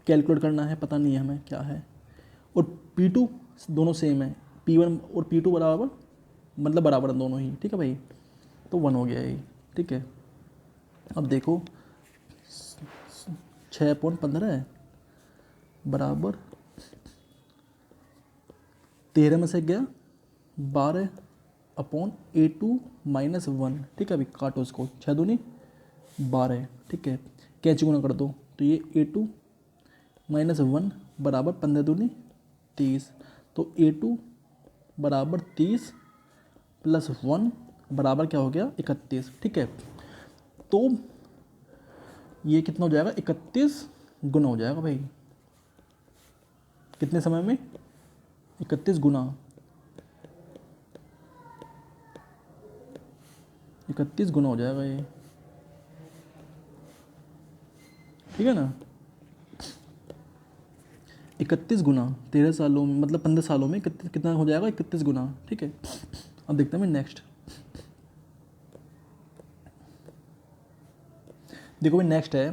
कैलकुलेट करना है, पता नहीं है हमें क्या है, और P2 दोनों सेम है, P1 और P2 बराबर, मतलब बराबर हैं दोनों ही, ठीक है भाई। तो 1 हो गया ये, ठीक है। अब देखो 6/15 बराबर 13 में से गया 12/A2 -1, ठीक है अभी काटो इसको, 6 दूनी 12, ठीक है। कैंची गुना कर दो तो ये A2 -1 बराबर 15 दूनी 30, तो A2 बराबर 30 + 1 बराबर क्या हो गया 31, ठीक है। तो ये कितना हो जाएगा 31 गुना हो जाएगा भाई, कितने समय में 31 गुना, 31 गुना हो जाएगा ये, ठीक है ना। 31 गुना 13 सालों में, मतलब 15 सालों में कितना हो जाएगा 31 गुना, ठीक है। अब देखते हैं नेक्स्ट, देखो भाई नेक्स्ट है,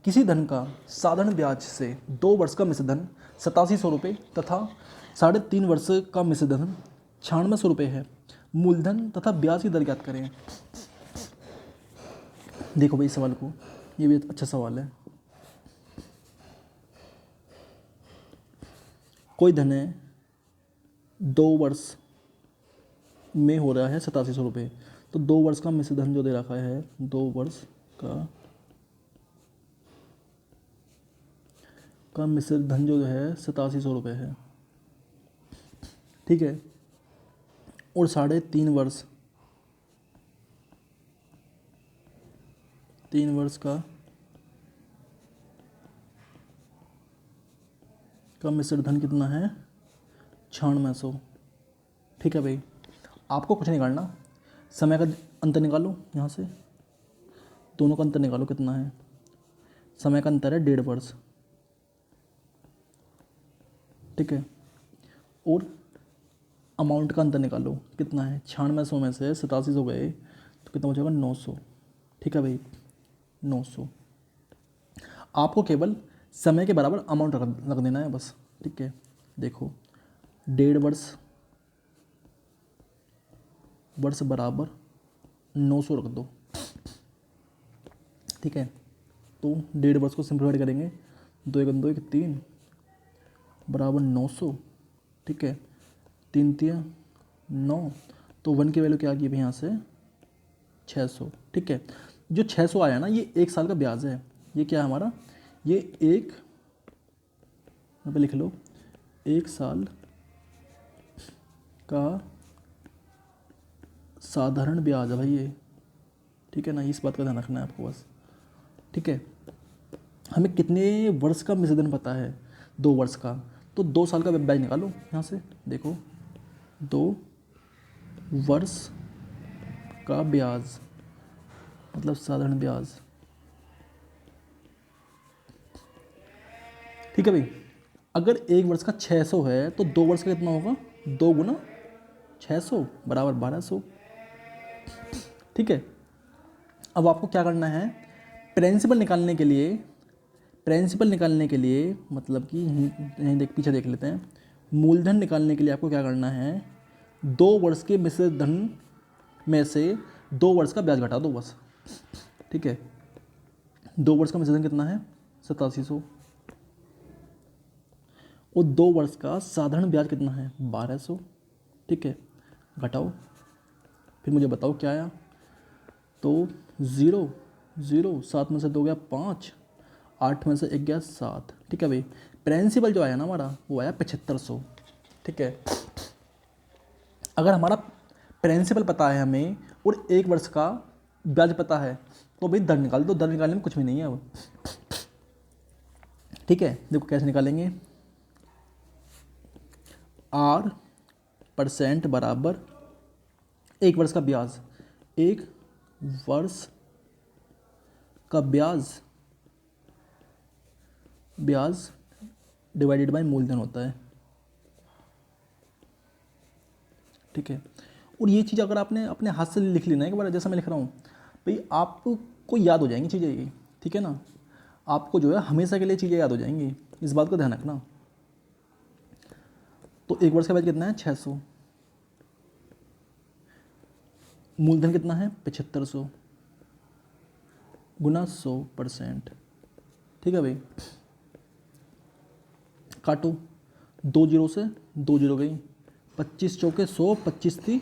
किसी धन का साधारण ब्याज से 2 वर्ष का मिश्र धन 8700 रुपये तथा 3.5 वर्ष का मिश्र धन 9600 रुपये है, मूलधन तथा ब्याज की दर ज्ञात करें। देखो भाई इस सवाल को, ये भी अच्छा सवाल है। कोई धन है 2 वर्ष में हो रहा है 8700 रुपये, तो 2 वर्ष का मिश्र धन जो दे रखा है 2 वर्ष का मिश्र धन जो है 8700 रुपये है, ठीक है। और 3.5 वर्ष, 3 वर्ष का मिश्र धन कितना है 9600, ठीक है भाई। आपको कुछ नहीं करना, समय का अंतर निकालो, यहाँ से दोनों का अंतर निकालो कितना है, समय का अंतर है 1.5 वर्ष, ठीक है। और अमाउंट का अंतर निकालो कितना है, 9600 में से 8700 गए तो कितना हो जाएगा 900, ठीक है भाई 900। आपको केवल समय के बराबर अमाउंट रख देना है बस, ठीक है। देखो 1.5 वर्ष बराबर 900 रख दो, ठीक है। तो 1.5 वर्ष को सिंप्लीफाइड करेंगे, 2 × 2 = 3 बराबर 900, ठीक है, 3 × 3 = 9, तो 1 की वैल्यू क्या आ गई भाई यहाँ से 600, ठीक है। जो 600 आया ना ये 1 साल का ब्याज है, ये क्या है हमारा, ये यहाँ पे लिख लो 1 साल का साधारण ब्याज है भाई ये, ठीक है ना। इस बात का ध्यान रखना है आपको बस, ठीक है। हमें कितने वर्ष का मिश्र धन पता है 2 वर्ष का, तो 2 साल का ब्याज निकालो यहाँ से, देखो 2 वर्ष का ब्याज मतलब साधारण ब्याज, ठीक है भाई। अगर 1 वर्ष का 600 है तो 2 वर्ष का कितना होगा 2 × 600 बराबर 1200, ठीक है। अब आपको क्या करना है, प्रिंसिपल निकालने के लिए मतलब कि पीछे देख लेते हैं, मूलधन निकालने के लिए आपको क्या करना है, 2 वर्ष के मिश्र धन में से 2 वर्ष का ब्याज घटा दो बस, ठीक है। 2 वर्ष का मिश्र धन कितना है 8700, और 2 वर्ष का साधारण ब्याज कितना है 1200, ठीक है। घटाओ फिर मुझे बताओ क्या आया, तो 0 0 7 में से 2 गया 5, 8 में से 1 गया 7, ठीक है भाई। प्रिंसिपल जो आया ना हमारा वो आया 7500, ठीक है। अगर हमारा प्रिंसिपल पता है हमें और 1 वर्ष का ब्याज पता है तो भाई दर निकाल दो, दर निकालने में कुछ भी नहीं है अब, ठीक है। देखो कैसे निकालेंगे, 8% बराबर 1 वर्ष का ब्याज, 1 वर्ष का ब्याज डिवाइडेड बाय मूलधन होता है, ठीक है। और ये चीज़ अगर आपने अपने हाथ से लिख ली ना एक बार, जैसा मैं लिख रहा हूँ भाई, आपको याद हो जाएंगी चीज़ें ये, ठीक है ना। आपको जो है हमेशा के लिए चीज़ें याद हो जाएंगी, इस बात को ध्यान रखना। तो 1 वर्ष का ब्याज कितना है 600, मूलधन कितना है 7500 गुना 100%, ठीक है भाई। काटो, 2 जीरो से 2 जीरो गई, 25 चौके 100, 25 थी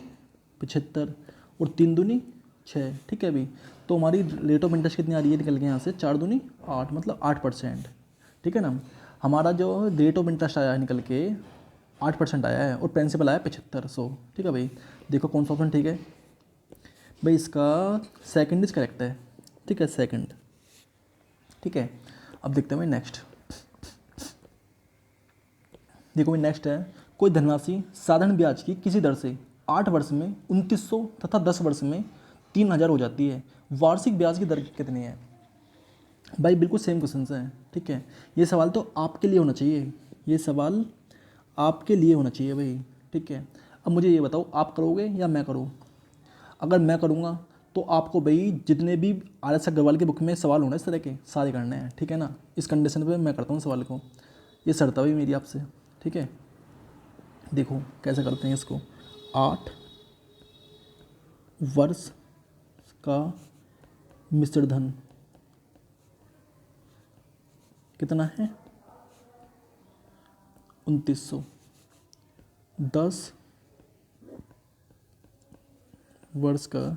75 और 3 दूनी 6, ठीक है भाई। तो हमारी रेट ऑफ इंटरेस्ट कितनी आ रही है, निकल के यहाँ से 4 दूनी 8, मतलब 8%, ठीक है ना। हमारा जो रेट ऑफ इंटरेस्ट आया है निकल के 8% आया है और प्रिंसिपल आया 7500, ठीक है भाई। देखो कौन सा ऑप्शन ठीक है भाई, इसका सेकंड इज करेक्ट है, ठीक है, सेकंड, ठीक है। अब देखते हैं भाई नेक्स्ट। देखो भाई नेक्स्ट है, कोई धनराशि साधारण ब्याज की किसी दर से 8 वर्ष में 2900 तथा 10 वर्ष में 3000 हो जाती है, वार्षिक ब्याज की दर कितनी है। भाई बिल्कुल सेम क्वेश्चन है, ठीक है। ये सवाल तो आपके लिए होना चाहिए, ये सवाल आपके लिए होना चाहिए भाई, ठीक है। अब मुझे ये बताओ, आप करोगे या मैं करूँ। अगर मैं करूँगा तो आपको भाई जितने भी RS अग्रवाल की बुक में सवाल होना इस तरह के सारे करने हैं, ठीक है ना। इस कंडीशन पे मैं करता हूँ सवाल को, ये शर्त है भाई मेरी आपसे, ठीक है। देखो कैसे करते हैं इसको, 8 वर्ष का मिश्र धन कितना है 2900, 10 वर्ष का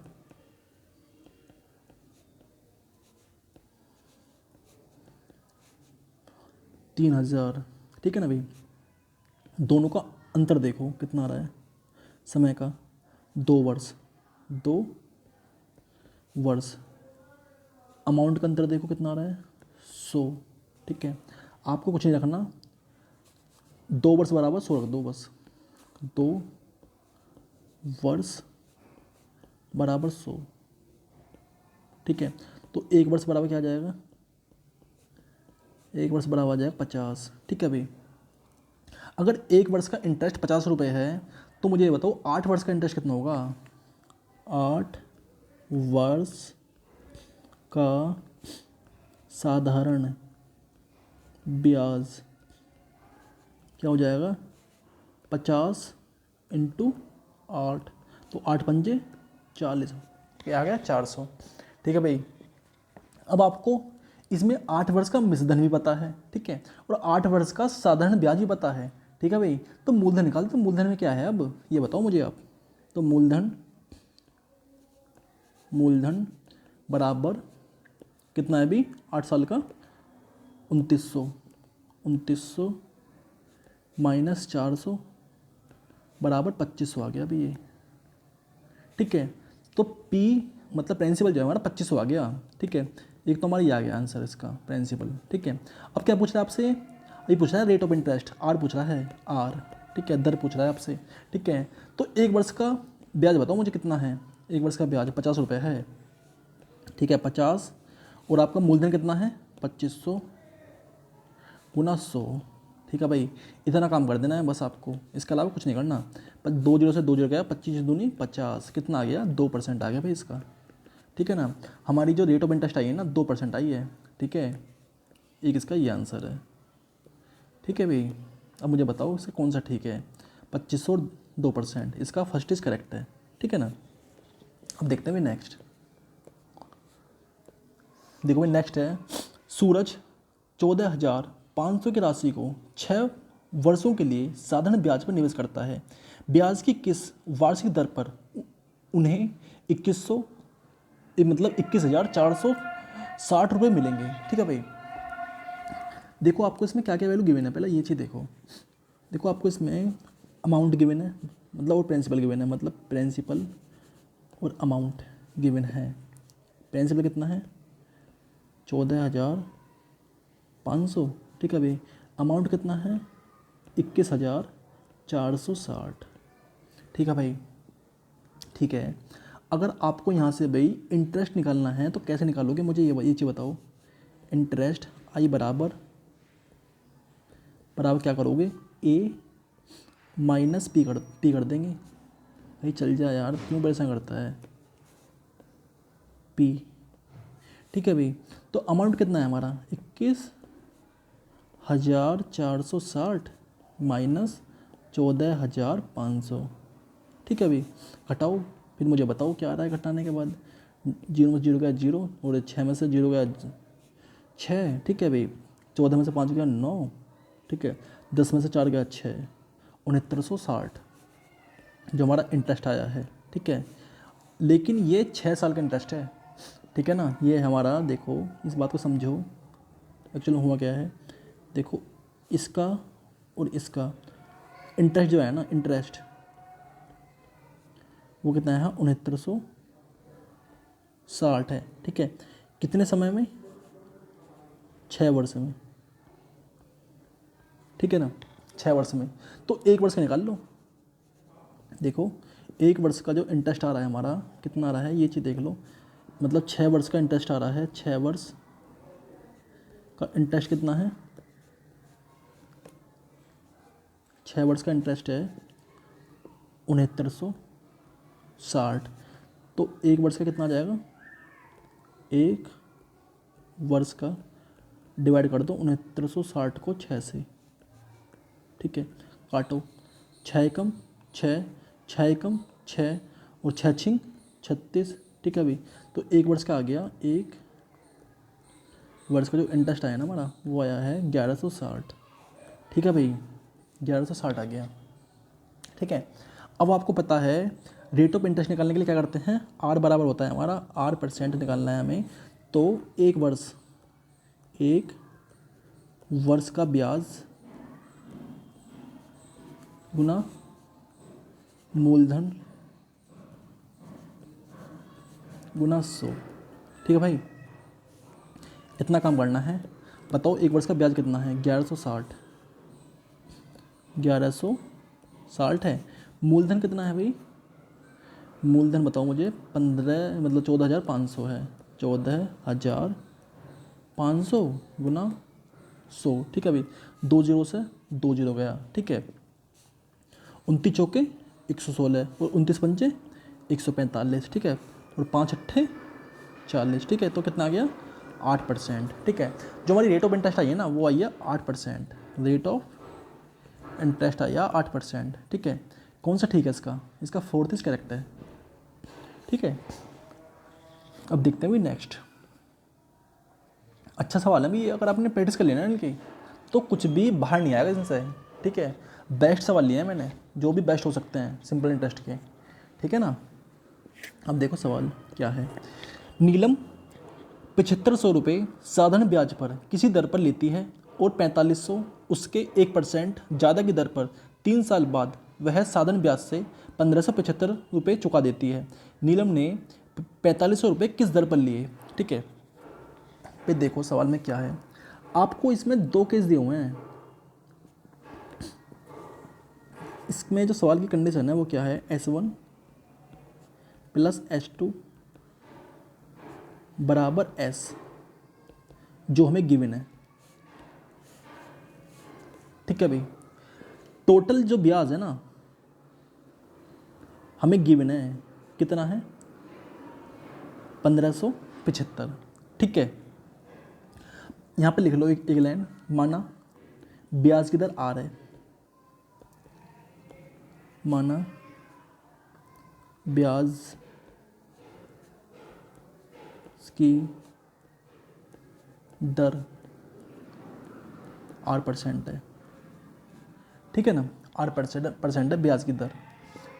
तीन हजार, ठीक है ना भाई। दोनों का अंतर देखो कितना आ रहा है समय का, 2 वर्ष, 2 वर्ष। अमाउंट का अंतर देखो कितना आ रहा है 100, ठीक है। आपको कुछ नहीं रखना, 2 वर्ष बराबर 100 रख दो बस, 2 वर्ष बराबर 100, ठीक है। तो 1 वर्ष बराबर क्या आ जाएगा, 1 वर्ष बराबर आ जाएगा 50, ठीक है भाई। अगर 1 वर्ष का इंटरेस्ट 50 रुपये है तो मुझे ये बताओ 8 वर्ष का इंटरेस्ट कितना होगा। 8 वर्ष का साधारण ब्याज क्या हो जाएगा 50 इंटू 8, तो 8 पंजे 40, क्या आ गया 400, ठीक है भाई। अब आपको इसमें 8 वर्ष का मिश्रधन भी पता है, ठीक है, और 8 वर्ष का साधारण ब्याज भी पता है, ठीक है भाई। तो मूलधन निकाल, तो मूलधन में क्या है अब ये बताओ मुझे आप। तो मूलधन बराबर कितना है अभी 8 साल का 2900 माइनस 400 बराबर 2500 आ गया अभी ये, ठीक है। तो P मतलब प्रिंसिपल जो है हमारा 2500 आ गया, ठीक है। एक तो हमारा ये आ गया आंसर इसका प्रिंसिपल, ठीक है। अब क्या पूछ रहा है आपसे, ये पूछ रहा है रेट ऑफ इंटरेस्ट, R पूछ रहा है R, ठीक है, दर पूछ रहा है आपसे, ठीक है। तो 1 वर्ष का ब्याज बताओ मुझे कितना है, 1 वर्ष का ब्याज 50 रुपये है, ठीक है 50, और आपका मूलधन कितना है 2500 गुना 100, ठीक है भाई। इतना काम कर देना है बस आपको, इसके अलावा कुछ नहीं करना। पर 2 जीरो से 2 जीरो गया, 25 दूनी 50, कितना आ गया 2% आ गया भाई इसका, ठीक है ना। हमारी जो रेट ऑफ इंटरेस्ट आई है ना 2% आई है, ठीक है। एक इसका ये आंसर है, ठीक है भाई। अब मुझे बताओ इसका कौन सा ठीक है, 2500 और 2%, इसका फर्स्ट इज करेक्ट है, ठीक है ना। अब देखते हैं भाई नेक्स्ट। देखो भाई नेक्स्ट है, सूरज 14,500 की राशि को 6 वर्षों के लिए साधारण ब्याज पर निवेश करता है। ब्याज की किस वार्षिक दर पर उन्हें 2100 मतलब 21,460 रुपये मिलेंगे, ठीक है भाई। देखो आपको इसमें क्या क्या वैल्यू गिवन है, पहले ये चीज़ देखो। देखो आपको इसमें अमाउंट गिवन है, मतलब और प्रिंसिपल गिवन है, मतलब प्रिंसिपल और अमाउंट गिवन है। प्रिंसिपल कितना है 14,500, ठीक है भाई। अमाउंट कितना है 21,460, 460। ठीक है भाई, ठीक है। अगर आपको यहाँ से भाई इंटरेस्ट निकालना है तो कैसे निकालोगे, मुझे ये चीज़ बताओ। इंटरेस्ट आई बराबर बराबर क्या करोगे, ए माइनस पी कर देंगे। भाई चल जा यार, क्यों परेशान करता है, पी। ठीक है भाई, तो अमाउंट कितना है हमारा, 21,460 माइनस 14,500। ठीक है भाई, घटाओ, फिर मुझे बताओ क्या आ रहा है घटाने के बाद। 0 में 0 गया 0, और 6 में से 0 गया 6। ठीक है भाई, 14 में से 5 गया 9। ठीक है, 10 में से 4 गया 6, 6960 जो हमारा इंटरेस्ट आया है। ठीक है, लेकिन ये 6 साल का इंटरेस्ट है। ठीक है ना, ये हमारा, देखो इस बात को समझो। एक्चुअली हुआ क्या है, देखो इसका और इसका इंटरेस्ट जो है ना, इंटरेस्ट वो कितना है, 6960 है। ठीक है, कितने समय में, 6 वर्ष में। ठीक है ना, 6 वर्ष में। तो 1 वर्ष का निकाल लो। देखो 1 वर्ष का जो इंटरेस्ट आ रहा है हमारा, कितना आ रहा है, ये चीज़ देख लो। मतलब 6 वर्ष का इंटरेस्ट आ रहा है, 6 वर्ष का इंटरेस्ट कितना है, 6 वर्ष का इंटरेस्ट है 6960। तो 1 वर्ष का कितना आ जाएगा, 1 वर्ष का डिवाइड कर दो 6960 को 6 से। ठीक है, काटो, 6 एकम 6, 6 एकम 6, और 6 छिंग 36। ठीक है भाई, तो 1 वर्ष का आ गया, 1 वर्ष का जो इंटरेस्ट आया ना हमारा, वो आया है 1160। ठीक है भाई, 1160 आ गया। ठीक है, अब आपको पता है रेट ऑफ इंटरेस्ट निकालने के लिए क्या करते हैं, आर बराबर होता है हमारा, आर % निकालना है हमें। तो 1 वर्ष का ब्याज गुना मूलधन गुना 100। ठीक है भाई, इतना काम करना है। बताओ 1 वर्ष का ब्याज कितना है, 1160 है। मूलधन कितना है भाई, मूलधन बताओ मुझे, 15 मतलब 14,500 है। 14,500 गुना 100। ठीक है भाई, 2 जीरो से 2 जीरो गया। ठीक है, 29 चौके 116, और 29 पंचे 145। ठीक है, और 5 अट्ठे 40। ठीक है, तो कितना आ गया, 8%। ठीक है, जो हमारी रेट ऑफ इंटरेस्ट आई है ना, वो आई है 8%। रेट ऑफ इंटरेस्ट आया 8%। ठीक है, कौन सा ठीक है, इसका 4th इज करेक्ट है। ठीक है, अब देखते हैं भाई नेक्स्ट। अच्छा सवाल है भाई, अगर आपने प्रैक्टिस कर लेना है इनकी तो कुछ भी बाहर नहीं आएगा इनसे। ठीक है, बेस्ट सवाल लिए हैं मैंने, जो भी बेस्ट हो सकते हैं सिंपल इंटरेस्ट के। ठीक है ना, अब देखो सवाल क्या है। नीलम 7500 रुपये साधारण ब्याज पर किसी दर पर लेती है, और 4500 उसके 1% ज़्यादा की दर पर 3 साल बाद वह साधारण ब्याज से 1575 रुपये चुका देती है। नीलम ने 4500 रुपये किस दर पर लिए। ठीक है, फिर देखो सवाल में क्या है, आपको इसमें 2 केस दिए हुए हैं। इसमें जो सवाल की कंडीशन है वो क्या है, S1 प्लस S2 बराबर S, जो हमें गिवन है। ठीक है भाई, टोटल जो ब्याज है ना हमें गिवन है, कितना है, 1575। ठीक है, यहाँ पे लिख लो एक लाइन, माना ब्याज की दर R है, माना ब्याज की दर R% है। ठीक है ना, R% है ब्याज की दर।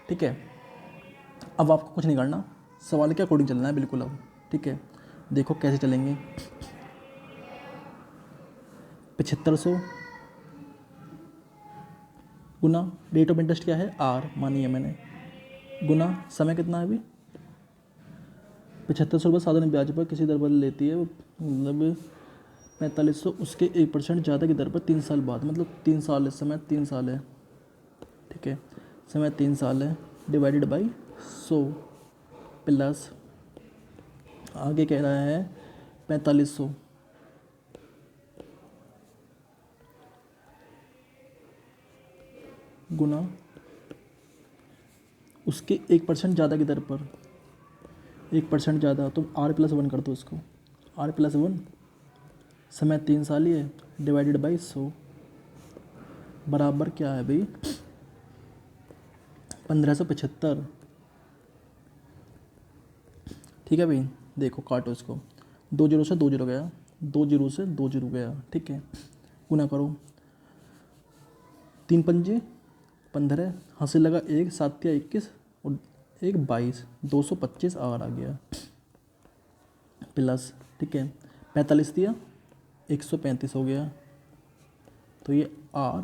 ठीक है, अब आपको कुछ नहीं करना, सवाल के अकॉर्डिंग चलना है बिल्कुल अब। ठीक है, देखो कैसे चलेंगे। 7500 गुना रेट ऑफ इंटरेस्ट क्या है, R मानिए मैंने, गुना समय कितना है अभी, 7500 रुपये साधारण ब्याज पर किसी दर पर लेती है, मतलब 4500 उसके 1% ज़्यादा की दर पर 3 साल बाद, मतलब 3 साल, इस समय 3 साल है। ठीक है, समय 3 साल है, डिवाइडेड बाई 100 प्लस आगे कह रहा है 4500 गुना उसके 1% ज़्यादा की दर पर, 1% ज़्यादा, तो R+1 कर दो इसको, R+1 समय 3 साल ही है, डिवाइडेड बाई 100 बराबर क्या है भाई 1575। ठीक है भाई, देखो काटो इसको, 2 जीरो से 2 जीरो गया, 2 जीरो से 2 जीरो गया, ठीक है, गुना करो, 3 पंजे 15, हासिल लगा 1, 7 या 21 और 1 22, 225 आर आ गया प्लस, ठीक है, 45 दिया 135 हो गया, तो ये R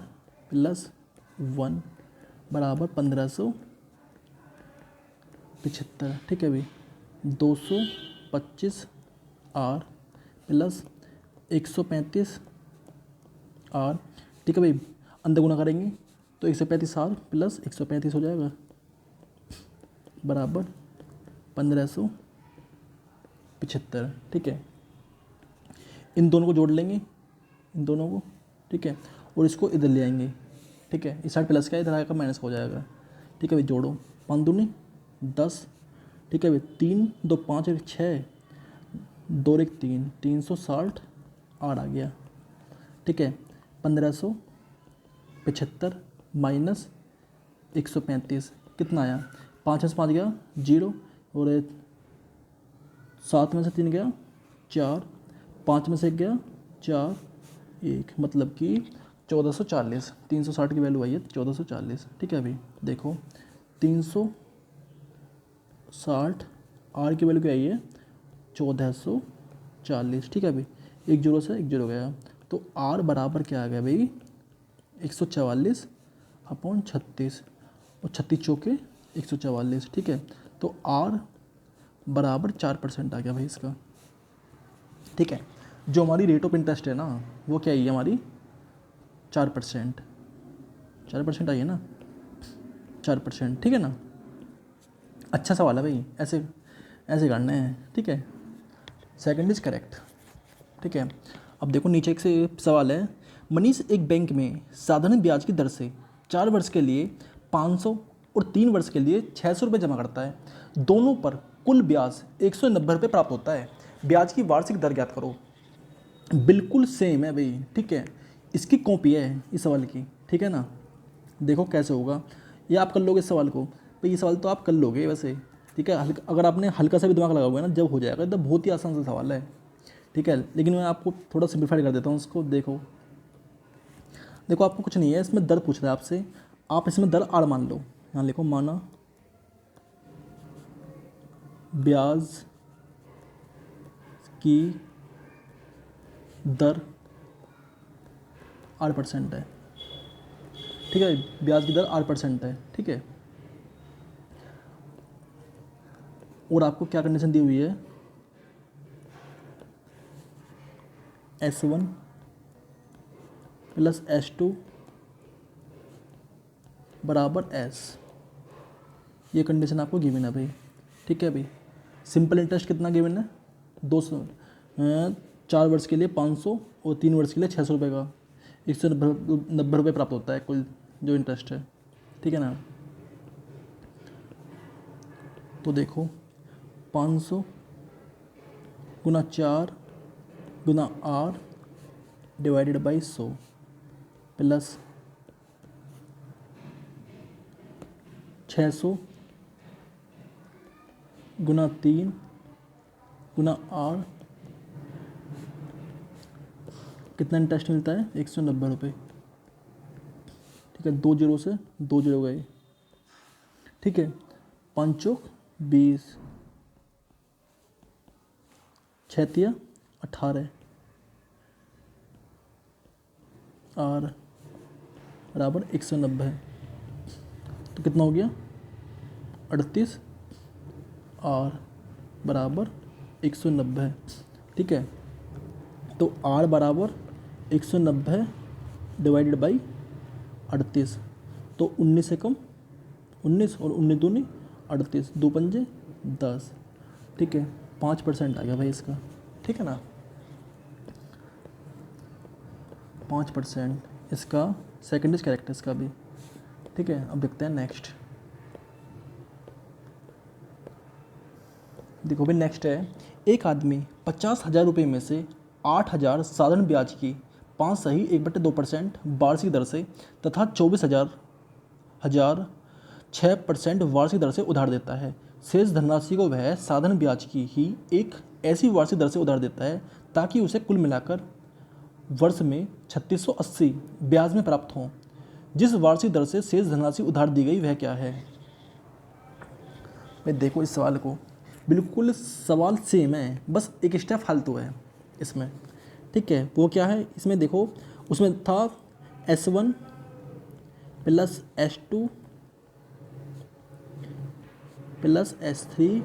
+ 1 बराबर 1575। ठीक है भाई, 225 R + 135 R, ठीक है भाई, अंदर गुना करेंगे तो 135 R + 135 हो जाएगा बराबर 1575। ठीक है, इन दोनों को जोड़ लेंगे, इन दोनों को, ठीक है, और इसको इधर ले आएंगे, ठीक है, इस साइड प्लस का इधर आएगा माइनस हो जाएगा। ठीक है भाई, जोड़ो, 5 दूनी 10, ठीक है भाई, 3 2 5 1 6, 2 1 3, 360 R आ गया। ठीक है, 1575 माइनस 135 कितना आया, 5 में से 5 गया 0 और 7 में से 3 गया 4, 5 में से 1 गया 4 1, मतलब कि 1440, 360 की वैल्यू आई है 1440। ठीक है अभी देखो 360 R की वैल्यू क्या आई है 1440। ठीक है अभी 1 जीरो से 1 जीरो गया, तो R बराबर क्या आ गया भाई 144/36 और 36 चौके 144। ठीक है, तो R बराबर 4% आ गया भाई इसका। ठीक है, जो हमारी रेट ऑफ इंटरेस्ट है ना वो क्या है हमारी 4%, 4% आई है ना 4%। ठीक है ना, अच्छा सवाल है भाई, ऐसे ऐसे करना है। ठीक है, सेकंड इज करेक्ट। ठीक है, अब देखो नीचे एक से सवाल है, मनीष एक बैंक में साधारण ब्याज की दर से 4 वर्ष के लिए 500 और 3 वर्ष के लिए 600 रुपये जमा करता है, दोनों पर कुल ब्याज 190 रुपये प्राप्त होता है, ब्याज की वार्षिक दर ज्ञात करो। बिल्कुल सेम है भाई। ठीक है, इसकी कॉपी है इस सवाल की। ठीक है ना, देखो कैसे होगा, ये आप कर लोगे इस सवाल को भाई, ये सवाल तो आप कर लोगे वैसे। ठीक है, अगर आपने हल्का सा भी दिमाग लगा हुआ है ना जब हो जाएगा, तो बहुत ही आसान सा सवाल है। ठीक है, लेकिन मैं आपको थोड़ा सिंप्लीफाई कर देता हूँ उसको। देखो देखो आपको कुछ नहीं है, इसमें दर पूछ रहा है आपसे, आप इसमें दर R मान लो, यहाँ लिखो माना ब्याज की दर 8% है। ठीक है, ब्याज की दर 8% है। ठीक है, और आपको क्या कंडीशन दी हुई है S1 + S2 बराबर S, ये कंडीशन आपको गिवन है भाई। ठीक है भाई, सिंपल इंटरेस्ट कितना गिवन है 200, 4 वर्ष के लिए 500 और 3 वर्ष के लिए 600 रुपये का 190 रुपये प्राप्त होता है कुल जो इंटरेस्ट है। ठीक है ना, तो देखो 500 गुना 4 गुना R divided by 100 plus 600 Guna 3 Guna R, कितना इंटरेस्ट मिलता है 190 रुपये। ठीक है, 2 जीरो से 2 जीरो गए। ठीक है, 5 चौक 20, 6 तिया 18 R बराबर 190 है, तो कितना हो गया 38 R बराबर 190 है। ठीक है, तो R बराबर 190 डिवाइडेड बाई 38, तो 19 से कम 19 और 19 दूनी 38, 2 पंजे 10, ठीक है 5% आ गया भाई इसका, ठीक है ना 5% इसका सेकेंड कैरेक्टर इसका भी, ठीक है। अब देखते हैं नेक्स्ट, देखो भाई नेक्स्ट है, एक आदमी 50,000 रुपये में से 8,000 साधारण ब्याज की 5 सही 1/2% वार्षिक दर से तथा 24,000 6% वार्षिक दर से उधार देता है। शेष धनराशि को वह साधारण ब्याज की ही एक ऐसी वार्षिक दर से उधार देता है ताकि उसे कुल मिलाकर वर्ष में 3680 ब्याज में प्राप्त हो। जिस वार्षिक दर से शेष धनराशि उधार दी गई वह क्या है। मैं देखो इस सवाल को, बिल्कुल सवाल सेम है, बस एक स्टेप फालतू है इसमें, ठीक है। वो क्या है इसमें देखो, उसमें था S1 plus S2 plus S3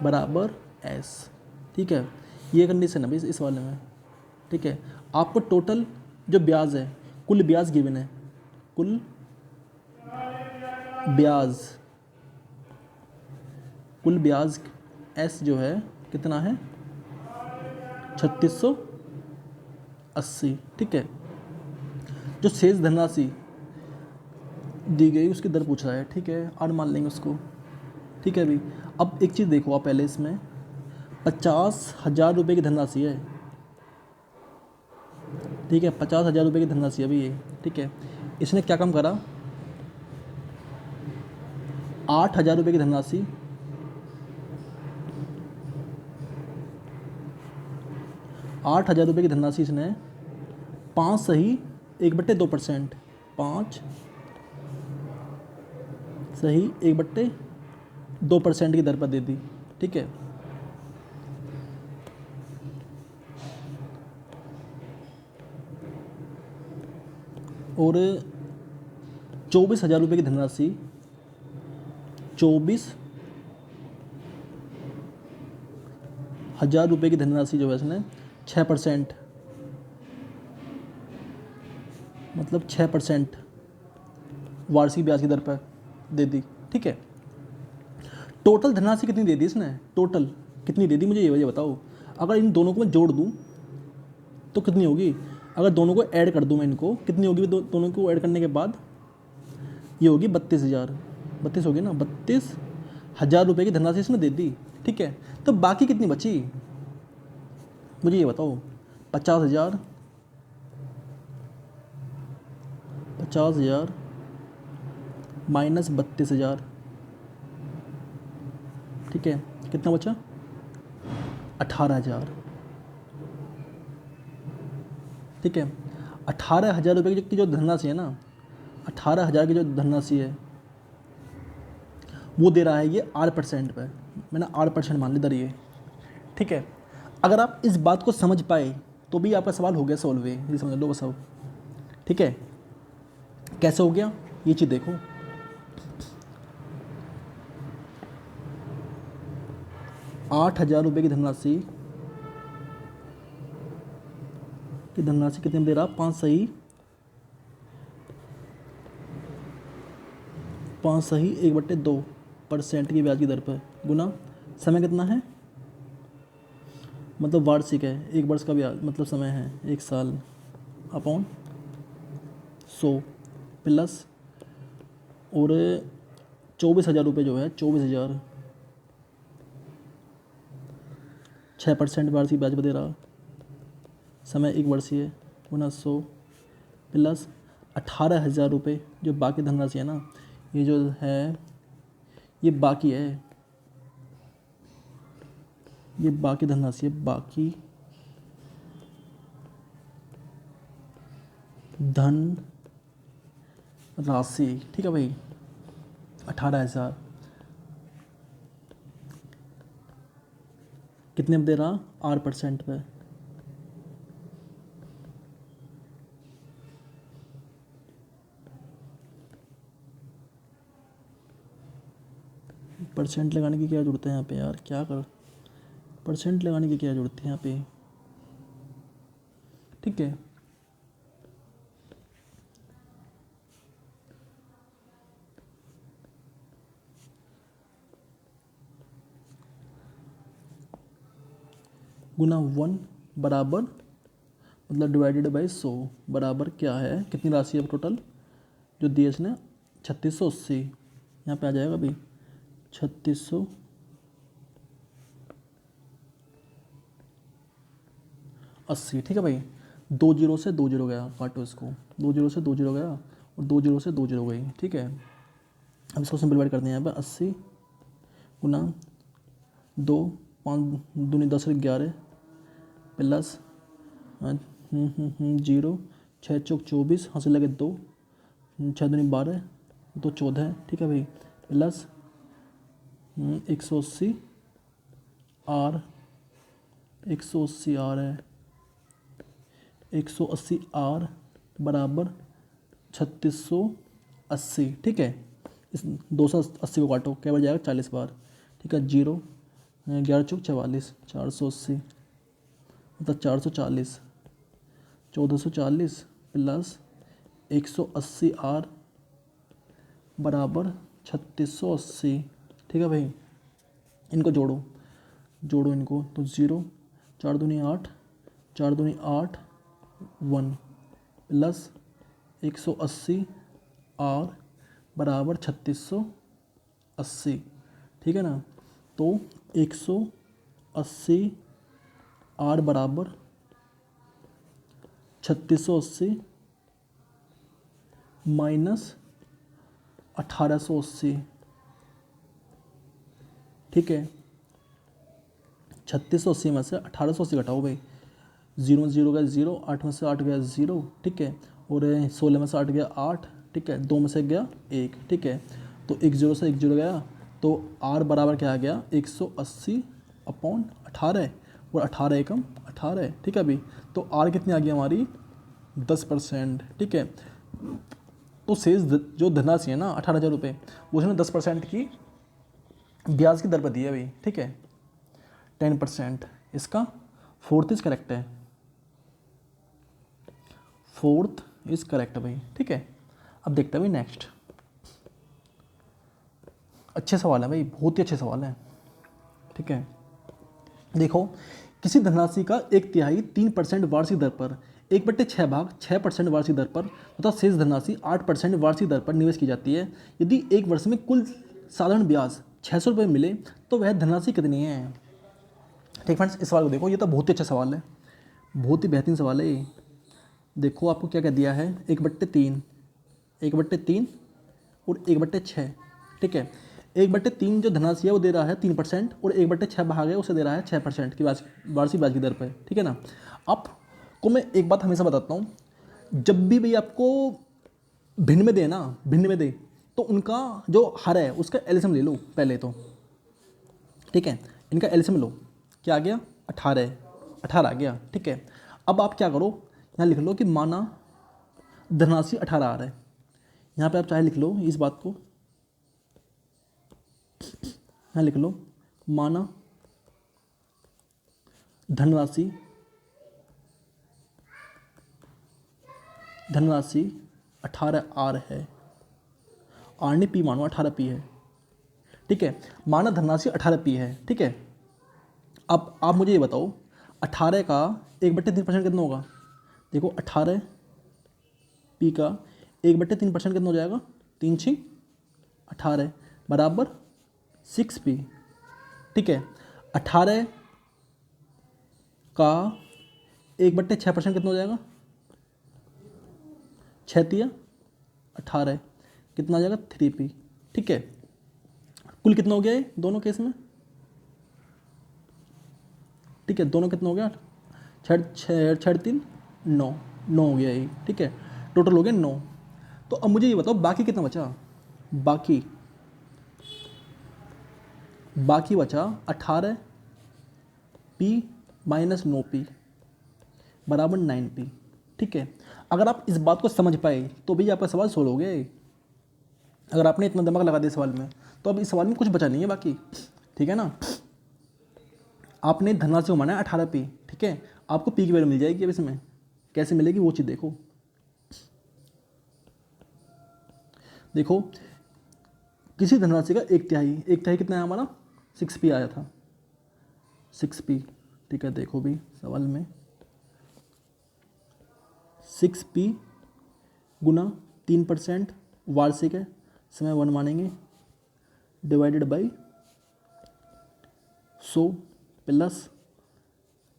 बराबर S, ठीक है। ये कंडीशन है भाई इस वाले में, ठीक है। आपको टोटल जो ब्याज है, कुल ब्याज गिवन है, कुल ब्याज S जो है कितना है 3680, ठीक है। जो शेष धनराशि दी गई उसकी दर पूछ रहा है, ठीक है, और मान लेंगे उसको, ठीक है अभी। अब एक चीज़ देखो आप पहले, इसमें 50,000 रुपये की धनराशि है, ठीक है 50,000 रुपये की धनराशि अभी ये, ठीक है। इसने क्या काम करा, 8,000 रुपये की धनराशि 8,000 रुपये की धनराशि इसने 5 सही 1/2%, 5 सही 1/2% की दर पर दे दी, ठीक है। और 24,000 रुपये की धनराशि 24,000 रुपये की धनराशि जो है इसने 6%, मतलब 6% वार्षिक ब्याज की दर पर दे दी, ठीक है। टोटल धनराशि कितनी दे दी इसने, टोटल कितनी दे दी मुझे ये बताओ। अगर इन दोनों को मैं जोड़ दूं तो कितनी होगी, अगर दोनों को ऐड कर दूं मैं इनको, कितनी होगी दोनों को ऐड करने के बाद, ये होगी 32,000, 32 होगी ना, 32,000 रुपये की धनराशि इसने दे दी, ठीक है। तो बाकी कितनी बची मुझे ये बताओ, 50,000 माइनस 32,000, ठीक है, कितना बचा 18,000, ठीक है। 18,000 रुपये की जो धनराशि है ना, 18,000 की जो धनराशि है वो दे रहा है ये 8% पे, मैंने 8% मान ली दर ये, ठीक है। अगर आप इस बात को समझ पाए तो भी आपका सवाल हो गया सॉल्व, ये समझ लो बस अब, ठीक है। कैसे हो गया ये चीज़ देखो, 8,000 रुपये की धनराशि कितने में दे रहा, 5 सही 1/2% की ब्याज की दर पर, गुना समय कितना है, मतलब वार्षिक है, 1 वर्ष का ब्याज मतलब समय है 1 साल, अपॉन 100 प्लस, और 24,000 रुपये जो है 24,000 6% वार्षिक ब्याज पर दे रहा, समय 1 वर्षीय, गुना 100 प्लस 18,000 रुपये जो बाकी धनराशि है ना, ये जो है ये बाकी है, ये बाकी धनराशि है, बाकी धन राशि, ठीक है भाई 18,000 कितने में दे रहा, 8% पे, परसेंट लगाने की क्या जरूरत है यहाँ पे यार, क्या कर, परसेंट लगाने की क्या जरूरत है यहाँ पे, ठीक है। गुना 1 बराबर मतलब डिवाइडेड बाई 100 बराबर क्या है, कितनी राशि है टोटल जो दी है इसने, 3680। यहाँ पे आ जाएगा भाई 3680, ठीक है भाई। 2 जीरो से 2 जीरो गया, काटो इसको, 2 जीरो से 2 जीरो गया और 2 जीरो से 2 जीरो गई, ठीक है। अब इसको सिंपलीफाइड करते हैं यहाँ पर, 80 गुना 2, 5 दूनी 10 11 प्लस 0, 6 चौक 24, हाँ से लगे 2, 6 दूनी 12, 2 14, ठीक है भाई, प्लस 180 आर, 180 आर है, 180 आर बराबर 3680, ठीक है। इस 280 को काटो, क्या बच जाएगा 40 बार, ठीक है। 0 11 चौक 44, 480 मतलब 440, 1440 प्लस 180 आर बराबर 3680, ठीक है भाई। इनको जोड़ो इनको, तो 0 4 दूनी 8, 4 दूनी 8 1 प्लस 180 आर बराबर 3680, ठीक है ना। तो 180 आर बराबर 3680 माइनस 1880, ठीक है। 3680 में से 1880 घटाओ भाई, 0 में 0 गया 0, 8 में से 8 गया 0, ठीक है। और 16 में से 8 गया 8, ठीक है। 2 में से गया 1, ठीक है। तो 1 0 से 1 0 गया, तो आर बराबर क्या आ गया 180 अपॉन 18 और 18 एकम 18, ठीक है अभी। तो आर कितनी आ गई हमारी 10%, ठीक है। तो शेष जो धनराशि है ना 18,000 रुपये, वो उसने 10% की ब्याज की दर पर दी है अभी, ठीक है। 10%, इसका फोर्थ इज करेक्ट है, फोर्थ इज करेक्ट भाई, ठीक है। अब देखते हैं भाई नेक्स्ट, अच्छे सवाल है भाई, बहुत ही अच्छे सवाल है, ठीक है। देखो, किसी धनराशि का 1/3 3% वार्षिक दर पर 1/6 भाग 6% वार्षिक दर पर तथा शेष धनराशि 8% वार्षिक दर पर निवेश की जाती है। यदि एक वर्ष में कुल साधारण ब्याज 600 रुपये मिले तो वह धनराशि कितनी है। ठीक फ्रेंड्स, इस सवाल को देखो, ये तो बहुत ही अच्छा सवाल है, बहुत ही बेहतरीन सवाल है ये। देखो आपको क्या क्या दिया है, 1/3, 1/3 और 1/6, ठीक है। 1/3 जो धनराशि है वो दे रहा है 3% और 1/6 भाग है उसे दे रहा है 6% की वार्षिक ब्याज की दर पर, ठीक है ना। आपको मैं एक बात हमेशा बताता हूँ, जब भी भाई आपको भिन्न में दे ना, भिन्न में दे, तो उनका जो हर है उसका एलसीएम ले लो पहले तो, ठीक है। इनका एलसीएम लो, क्या आ गया 18, 18 आ गया, ठीक है। अब आप क्या करो, यहाँ लिख लो कि माना धनराशि 18 आ रहा है, यहाँ पे आप चाहे लिख लो इस बात को, यहाँ लिख लो माना धनराशि 18 आर है, आर ने पी मानो 18 पी है, ठीक है। माना धनराशि 18 पी है, ठीक है। अब आप मुझे ये बताओ 18 का 1/3% कितना होगा। देखो 18 पी का 1/3% कितना हो जाएगा, 3 6 18 बराबर 6 पी, ठीक है। 18 का 1/6% कितना हो जाएगा, 6 तिया 18, कितना आ जाएगा 3 पी, ठीक है। कुल कितना हो गया ये दोनों केस में, ठीक है। दोनों कितना हो गया, 6 3 9 9 हो गया ये, ठीक है। टोटल हो गया 9। तो अब मुझे ये बताओ बाकी कितना बचा, बाकी बचा 18 पी माइनस 9 पी बराबर 9 पी, ठीक है। अगर आप इस बात को समझ पाए तो भी आपका सवाल सोल्व हो गया है। अगर आपने इतना दिमाग लगा दिया सवाल में, तो अब इस सवाल में कुछ बचा नहीं है बाकी, ठीक है ना। आपने धनराशि को माना है 18 पी, ठीक है। आपको पी की वैल्यू मिल जाएगी अब इसमें, कैसे मिलेगी वो चीज़ देखो। देखो किसी धनराशि का 1/3 कितना है हमारा 6 पी आया था, 6 पी, ठीक है, देखो भी सवाल में 6p गुना 3% वार्षिक है, समय 1 मानेंगे, डिवाइडेड बाई 100 प्लस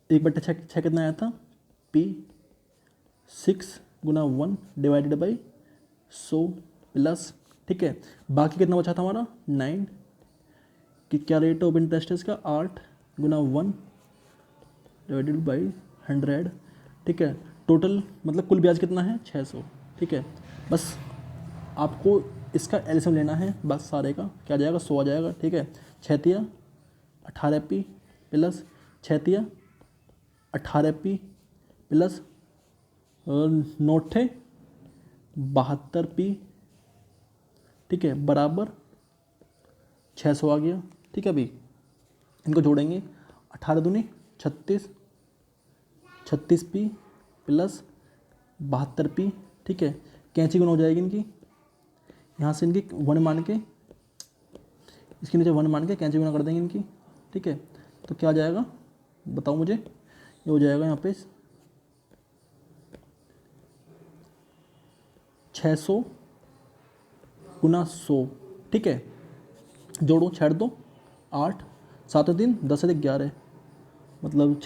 1/6 कितना आया था, p 6 Guna 1 divided by 100 plus, ठीक है, बाकी कितना बचा था हमारा 9, कि क्या रेट ऑफ इंटरेस्ट है इसका 8 गुना 1 डिवाइडेड बाई 100, ठीक है, टोटल मतलब कुल ब्याज कितना है 600, ठीक है। बस आपको इसका एलसीएम लेना है बस सारे का, क्या आ जाएगा 100 आ जाएगा, ठीक है। 6 18p plus 6 18p plus 9 72p, ठीक है, बराबर 600 आ गया, ठीक है। अभी इनको जोड़ेंगे, 18 दूनी 36, 36p प्लस 72p, ठीक है, कैंची गुना हो जाएगी इनकी, यहाँ से इनकी 1 मान के, इसके नीचे 1 मान के कैंची गुना कर देंगे इनकी, ठीक है। तो क्या आ जाएगा बताओ मुझे, ये हो जाएगा यहाँ पे 600 गुना 100, ठीक है, जोड़ो, छेड़ दो, 8 7 3 10 से 11, मतलब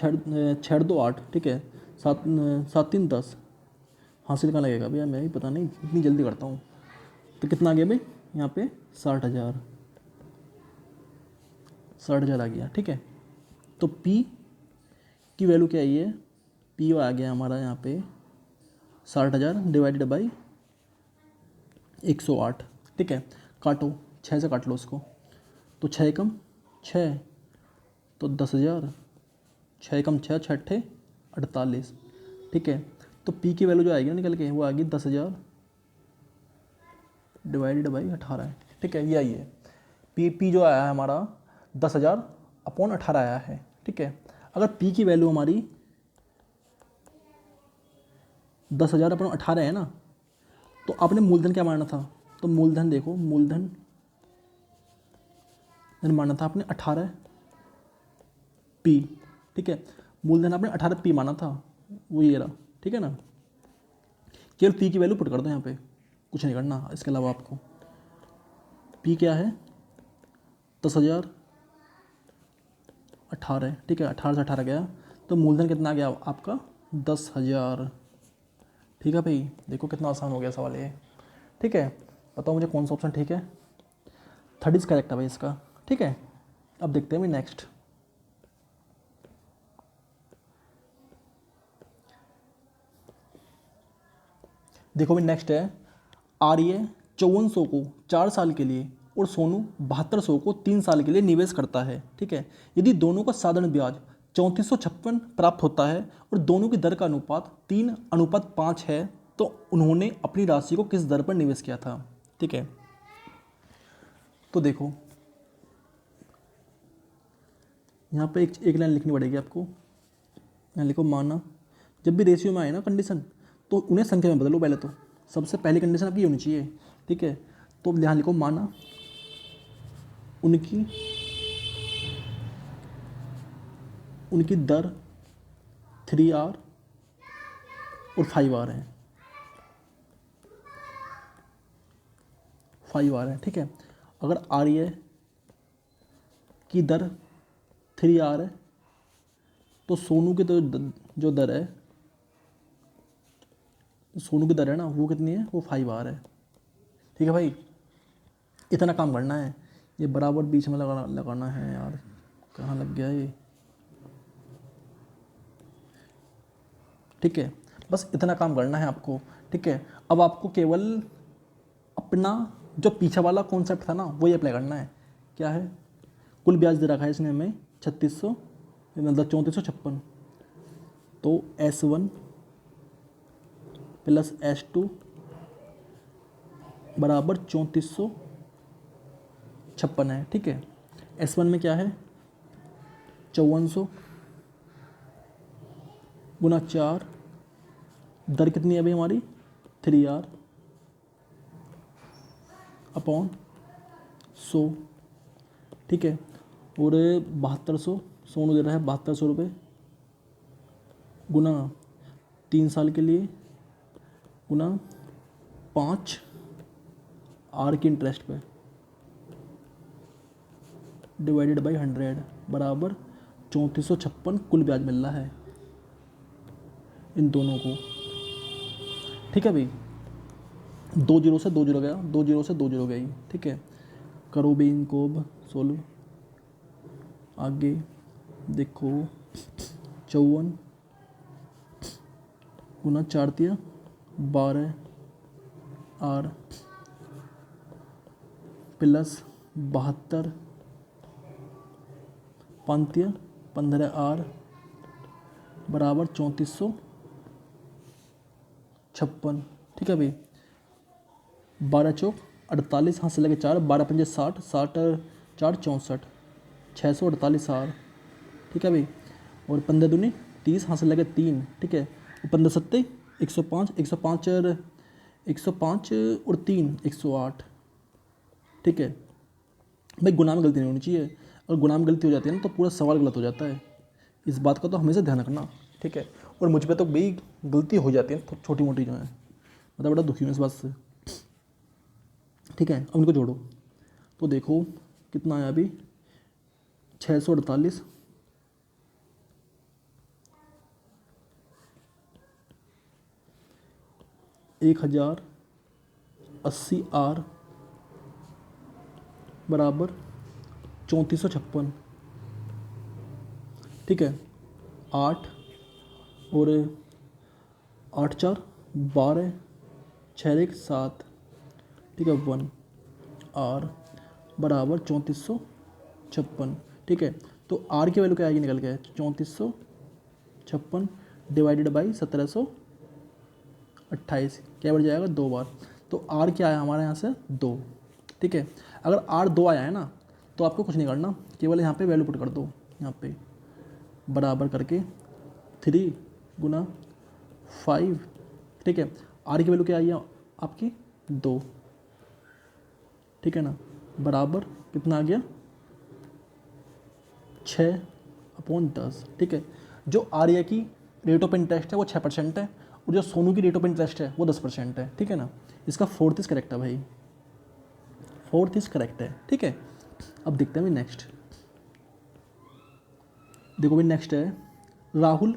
छेड़ दो 8, ठीक है, 7 7 3 10, हासिल कहाँ लगेगा भैया, मैं भी पता नहीं इतनी जल्दी करता हूँ। तो कितना आ गया भाई यहाँ पे 60,000, 60,000 आ गया, ठीक है। तो P की वैल्यू क्या आई है, P आ गया हमारा यहाँ पे 60,000 डिवाइडेड बाई 108, ठीक है। काटो, 6 से काट लो उसको, तो 6 कम 6 तो 10,000, 6 कम 6 6 48, ठीक है। तो P की वैल्यू जो आएगी ना निकल के, वो आएगी 10,000 डिवाइडेड बाई 18, ठीक है, ये आई है। P जो आया है हमारा 10,000 अपॉन 18 आया है, ठीक है। अगर P की वैल्यू हमारी 10,000 अपॉन 18 है ना, तो आपने मूलधन क्या माना था, तो मूलधन देखो, मूलधन माना था आपने 18p, ठीक है, मूलधन आपने 18p माना था, वो ये रहा, ठीक है ना। केवल P की वैल्यू पुट कर दो यहाँ पे, कुछ नहीं करना इसके अलावा आपको। P क्या है 10,000 18, ठीक है, 18 से 18 गया, तो मूलधन कितना आ गया आपका 10,000, ठीक है भाई। देखो कितना आसान हो गया सवाल ये, ठीक है। बताओ मुझे कौन सा ऑप्शन ठीक है, 3rd इज करेक्ट है भाई इसका, ठीक है। अब देखते हैं भाई नेक्स्ट, देखो भाई नेक्स्ट है, आर्य 5400 को 4 साल के लिए और सोनू 7200 को 3 साल के लिए निवेश करता है, ठीक है। यदि दोनों का साधारण ब्याज 3456 प्राप्त होता है और दोनों की दर का अनुपात 3:5 है, तो उन्होंने अपनी राशि को किस दर पर निवेश किया था, ठीक है। तो देखो यहाँ पे एक लाइन लिखनी पड़ेगी आपको, यहाँ लिखो, माना जब भी रेशियो में आए ना कंडीशन, तो उन्हें संख्या में बदलो पहले, तो सबसे पहली कंडीशन आपकी होनी चाहिए, ठीक है। तो यहाँ लिखो, माना उनकी दर 3R और 5R है, 5R है, ठीक है। अगर आर्य की दर 3R है, तो सोनू की तो जो दर है, सोनू की दर है ना, वो कितनी है, वो 5R है, ठीक है भाई। इतना काम करना है, ये बराबर बीच में लगाना है यार, कहाँ लग गया ये, ठीक है। बस इतना काम करना है आपको, ठीक है। अब आपको केवल अपना जो पीछे वाला कॉन्सेप्ट था ना, वो ये अप्लाई करना है। क्या है, कुल ब्याज दे रखा है इसने हमें 3600, मतलब 3456, तो S1 प्लस S2 बराबर 3456 है, ठीक है। S1 में क्या है 5400 गुना 4, दर कितनी है अभी हमारी 3R अपॉन 100, ठीक है। और 7200 सोनू दे रहा है 7200 रुपये, गुना 3 साल के लिए गुना 5 आर की इंटरेस्ट पे डिवाइडेड बाई 100 बराबर 3456 कुल ब्याज मिल रहा है इन दोनों को। ठीक है भाई, 2 जीरो से 2 जीरो गया, 2 जीरो से 2 जीरो गई। ठीक है, करो भी इनको अब सोल्व। आगे देखो 54 गुना 4 12 आर प्लस 72 5 15 आर बराबर 3456। ठीक है भाई, 12 चौक 48, हाथ से लगे 4, 12 पंजे 60, 60 4 64, 648 आर। ठीक है भाई, और 15 दूनी 30, हाथ से लगे 3। ठीक है, और 15 सत्ते 105, 105 और 105 और 3 108। ठीक है भाई, गुना में गलती नहीं होनी चाहिए, और गुना में गलती हो जाती है ना तो पूरा सवाल गलत हो जाता है। इस बात का तो हमेशा ध्यान रखना। ठीक है, और मुझ पे तो भाई गलती हो जाती है छोटी मोटी जो है, मतलब बड़ा दुखी हूँ इस बात से। ठीक है, अब इनको जोड़ो तो देखो कितना आया अभी 648 1080 आर बराबर 3456। ठीक है, 8 और 8 4 12 6 1 7। ठीक है, 1 आर बराबर 3456। ठीक है, तो आर की वैल्यू क्या आएगी निकल के 3456 डिवाइडेड बाई 1728, क्या बढ़ जाएगा 2 बार। तो आर क्या आया हमारे यहाँ से 2। ठीक है, अगर आर 2 आया है ना तो आपको कुछ नहीं करना, केवल यहाँ पे वैल्यू पुट कर दो, यहाँ पे बराबर करके 3 गुना 5। ठीक है, आर की वैल्यू क्या आई है आपकी 2। ठीक है ना, बराबर कितना आ गया 6/10। ठीक है, जो आर्या की रेट ऑफ इंटरेस्ट है वो 6% है, और जो सोनू की रेट ऑफ इंटरेस्ट है वो 10% है। ठीक है ना, इसका 4th इज करेक्ट है भाई, 4th इज करेक्ट है। ठीक है, अब देखते हैं भाई नेक्स्ट। देखो भाई नेक्स्ट है, राहुल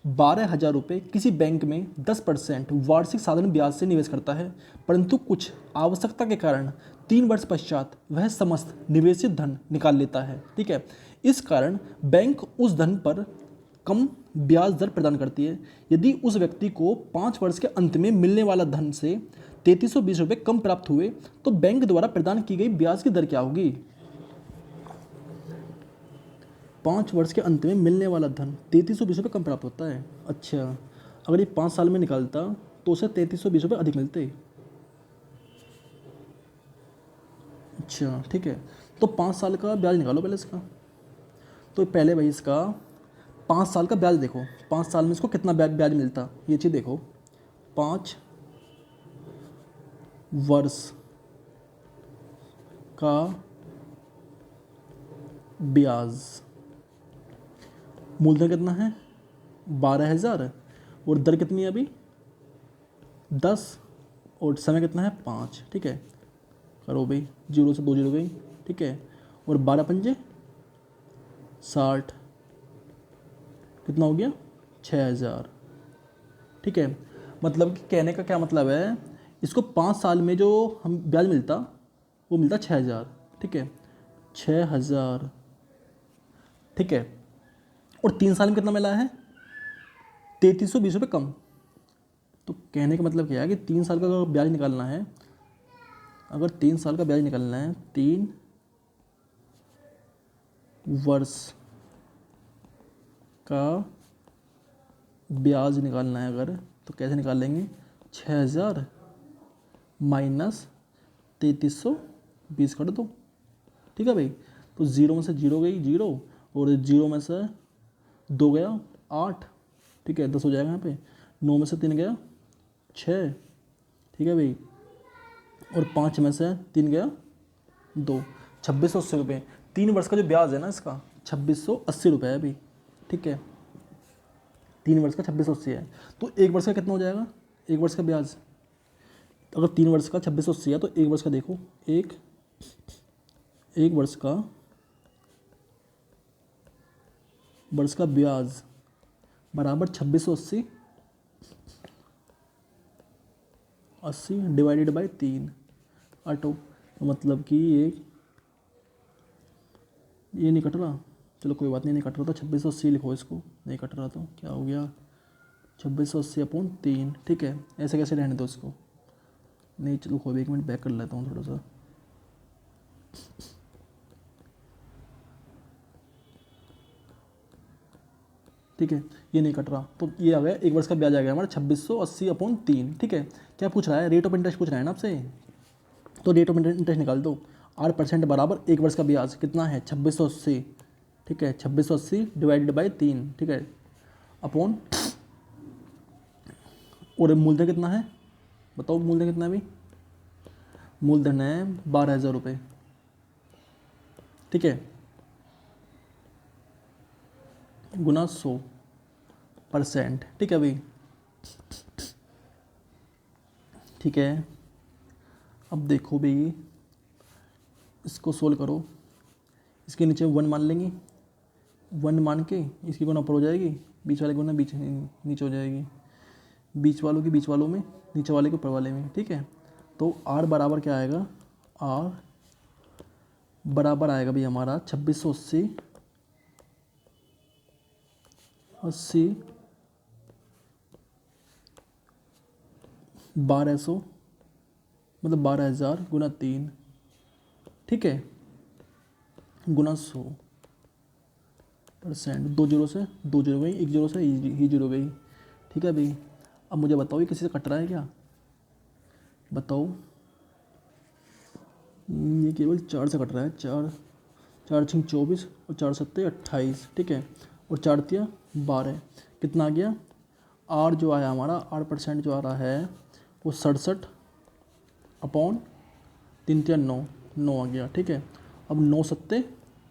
12,000 रुपये किसी बैंक में 10% वार्षिक साधारण ब्याज से निवेश करता है, परंतु कुछ आवश्यकता के कारण 3 वर्ष पश्चात वह समस्त निवेशित धन निकाल लेता है। ठीक है, इस कारण बैंक उस धन पर कम ब्याज दर प्रदान करती है। यदि उस व्यक्ति को 5 वर्ष के अंत में मिलने वाला धन से 3320 रुपये कम प्राप्त हुए तो बैंक द्वारा प्रदान की गई ब्याज की दर क्या होगी। 5 वर्ष के अंत में मिलने वाला धन 3320 रुपये कम प्राप्त होता है। अच्छा, अगर ये 5 साल में निकालता तो उसे 3320 रुपये अधिक मिलते। अच्छा ठीक है, तो 5 साल का ब्याज निकालो पहले इसका। तो पहले भाई इसका 5 साल का ब्याज देखो, 5 साल में इसको कितना ब्याज मिलता, ये चीज़ देखो। 5 वर्ष का ब्याज, मूलधन कितना है 12,000, और दर कितनी है अभी 10, और समय कितना है 5। ठीक है, करो भाई, 0 से 2 जीरो गई। ठीक है, और 12 पंजे 60, कितना हो गया 6,000। ठीक है, मतलब कि कहने का क्या मतलब है, इसको 5 साल में जो हम ब्याज मिलता वो मिलता 6,000। ठीक है, 6,000। ठीक है, और 3 साल में कितना मिला है 3320 रुपये कम। तो कहने का मतलब क्या है कि 3 साल का अगर ब्याज निकालना है, अगर 3 साल का ब्याज निकालना है, 3 वर्ष का ब्याज निकालना है अगर, तो कैसे निकालेंगे 6,000 माइनस 3320 कर दो। ठीक है भाई, तो 0 में से 0 गई 0, और 0 में से 2 गया 8। ठीक है, 10 हो जाएगा यहाँ पे। 9 में से 3 गया 6। ठीक है भाई, और 5 में से 3 गया 2, 2680 रुपये। 3 वर्ष का जो ब्याज है ना इसका 2680 रुपये है अभी। ठीक है, 3 वर्ष का 2680 है, तो 1 वर्ष का कितना हो जाएगा, 1 वर्ष का ब्याज। अगर 3 वर्ष का 2680 है तो 1 वर्ष का देखो, एक वर्ष का ब्याज बराबर 2680 डिवाइडेड बाई 3 ऑटो, तो मतलब कि ये नहीं कट रहा, चलो कोई बात नहीं कट रहा, तो 2680 लिखो इसको, नहीं कट रहा तो क्या हो गया 2680 अपॉन 3, ठीक है। ऐसे कैसे रहने दो इसको, नहीं चलो कोई भी, 1 मिनट बैक कर लेता हूँ थोड़ा सा। ठीक है, ये नहीं कट रहा, तो ये आ गया 1 वर्ष का ब्याज आ गया हमारा 2680 अपॉन 3, ठीक है। क्या पूछ रहा है, रेट ऑफ इंटरेस्ट पूछ रहा है ना आपसे, तो रेट ऑफ इंटरेस्ट निकाल दो, 8% बराबर 1 वर्ष का ब्याज कितना है 2680, ठीक है, 2680 डिवाइडेड बाई 3, ठीक है, अपॉन, और मूलधन कितना है बताओ, मूलधन कितना है अभी, मूलधन है 12,000 रुपये, ठीक है, गुना 100%, ठीक है भाई, ठीक है। अब देखो भाई, इसको सोल्व करो, इसके नीचे 1 मान लेंगे, 1 मान के इसकी गुना ऊपर हो जाएगी, बीच वाले गुना बीच नीचे हो जाएगी, बीच वालों की बीच वालों में, नीचे वाले के ऊपर वाले में, ठीक है। तो R बराबर क्या आएगा, R बराबर आएगा भाई हमारा 2680 1200 मतलब 12,000 गुना 3, ठीक है, गुना 100%, 2 जीरो से 2 जीरो गई, 1 जीरो से ही जीरो गई, ठीक है भाई। अब मुझे बताओ ये किसी से कट रहा है क्या, बताओ, ये केवल 4 से कट रहा है, 4 4 6 24 और 4 7 28, ठीक है, और 4 तिया 12, कितना आ गया, R जो आया हमारा, R% जो आ रहा है वो 67 अपॉन 3 तिया 9 आ गया, ठीक है। अब 9 सत्ते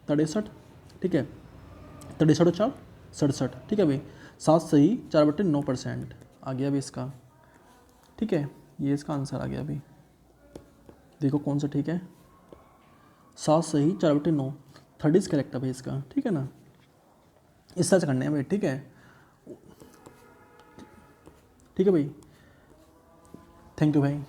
63, ठीक है, 63 और 4 67, ठीक है भाई, 7 से ही 4/9% आ गया भाई इसका, ठीक है, ये इसका आंसर आ गया भाई, देखो कौन सा ठीक है, 7 से ही 4/9, 3rd इज करेक्ट है भाई इसका, ठीक है ना, इस तरह से करने हैं भाई, ठीक है, ठीक है भाई, थैंक यू भाई।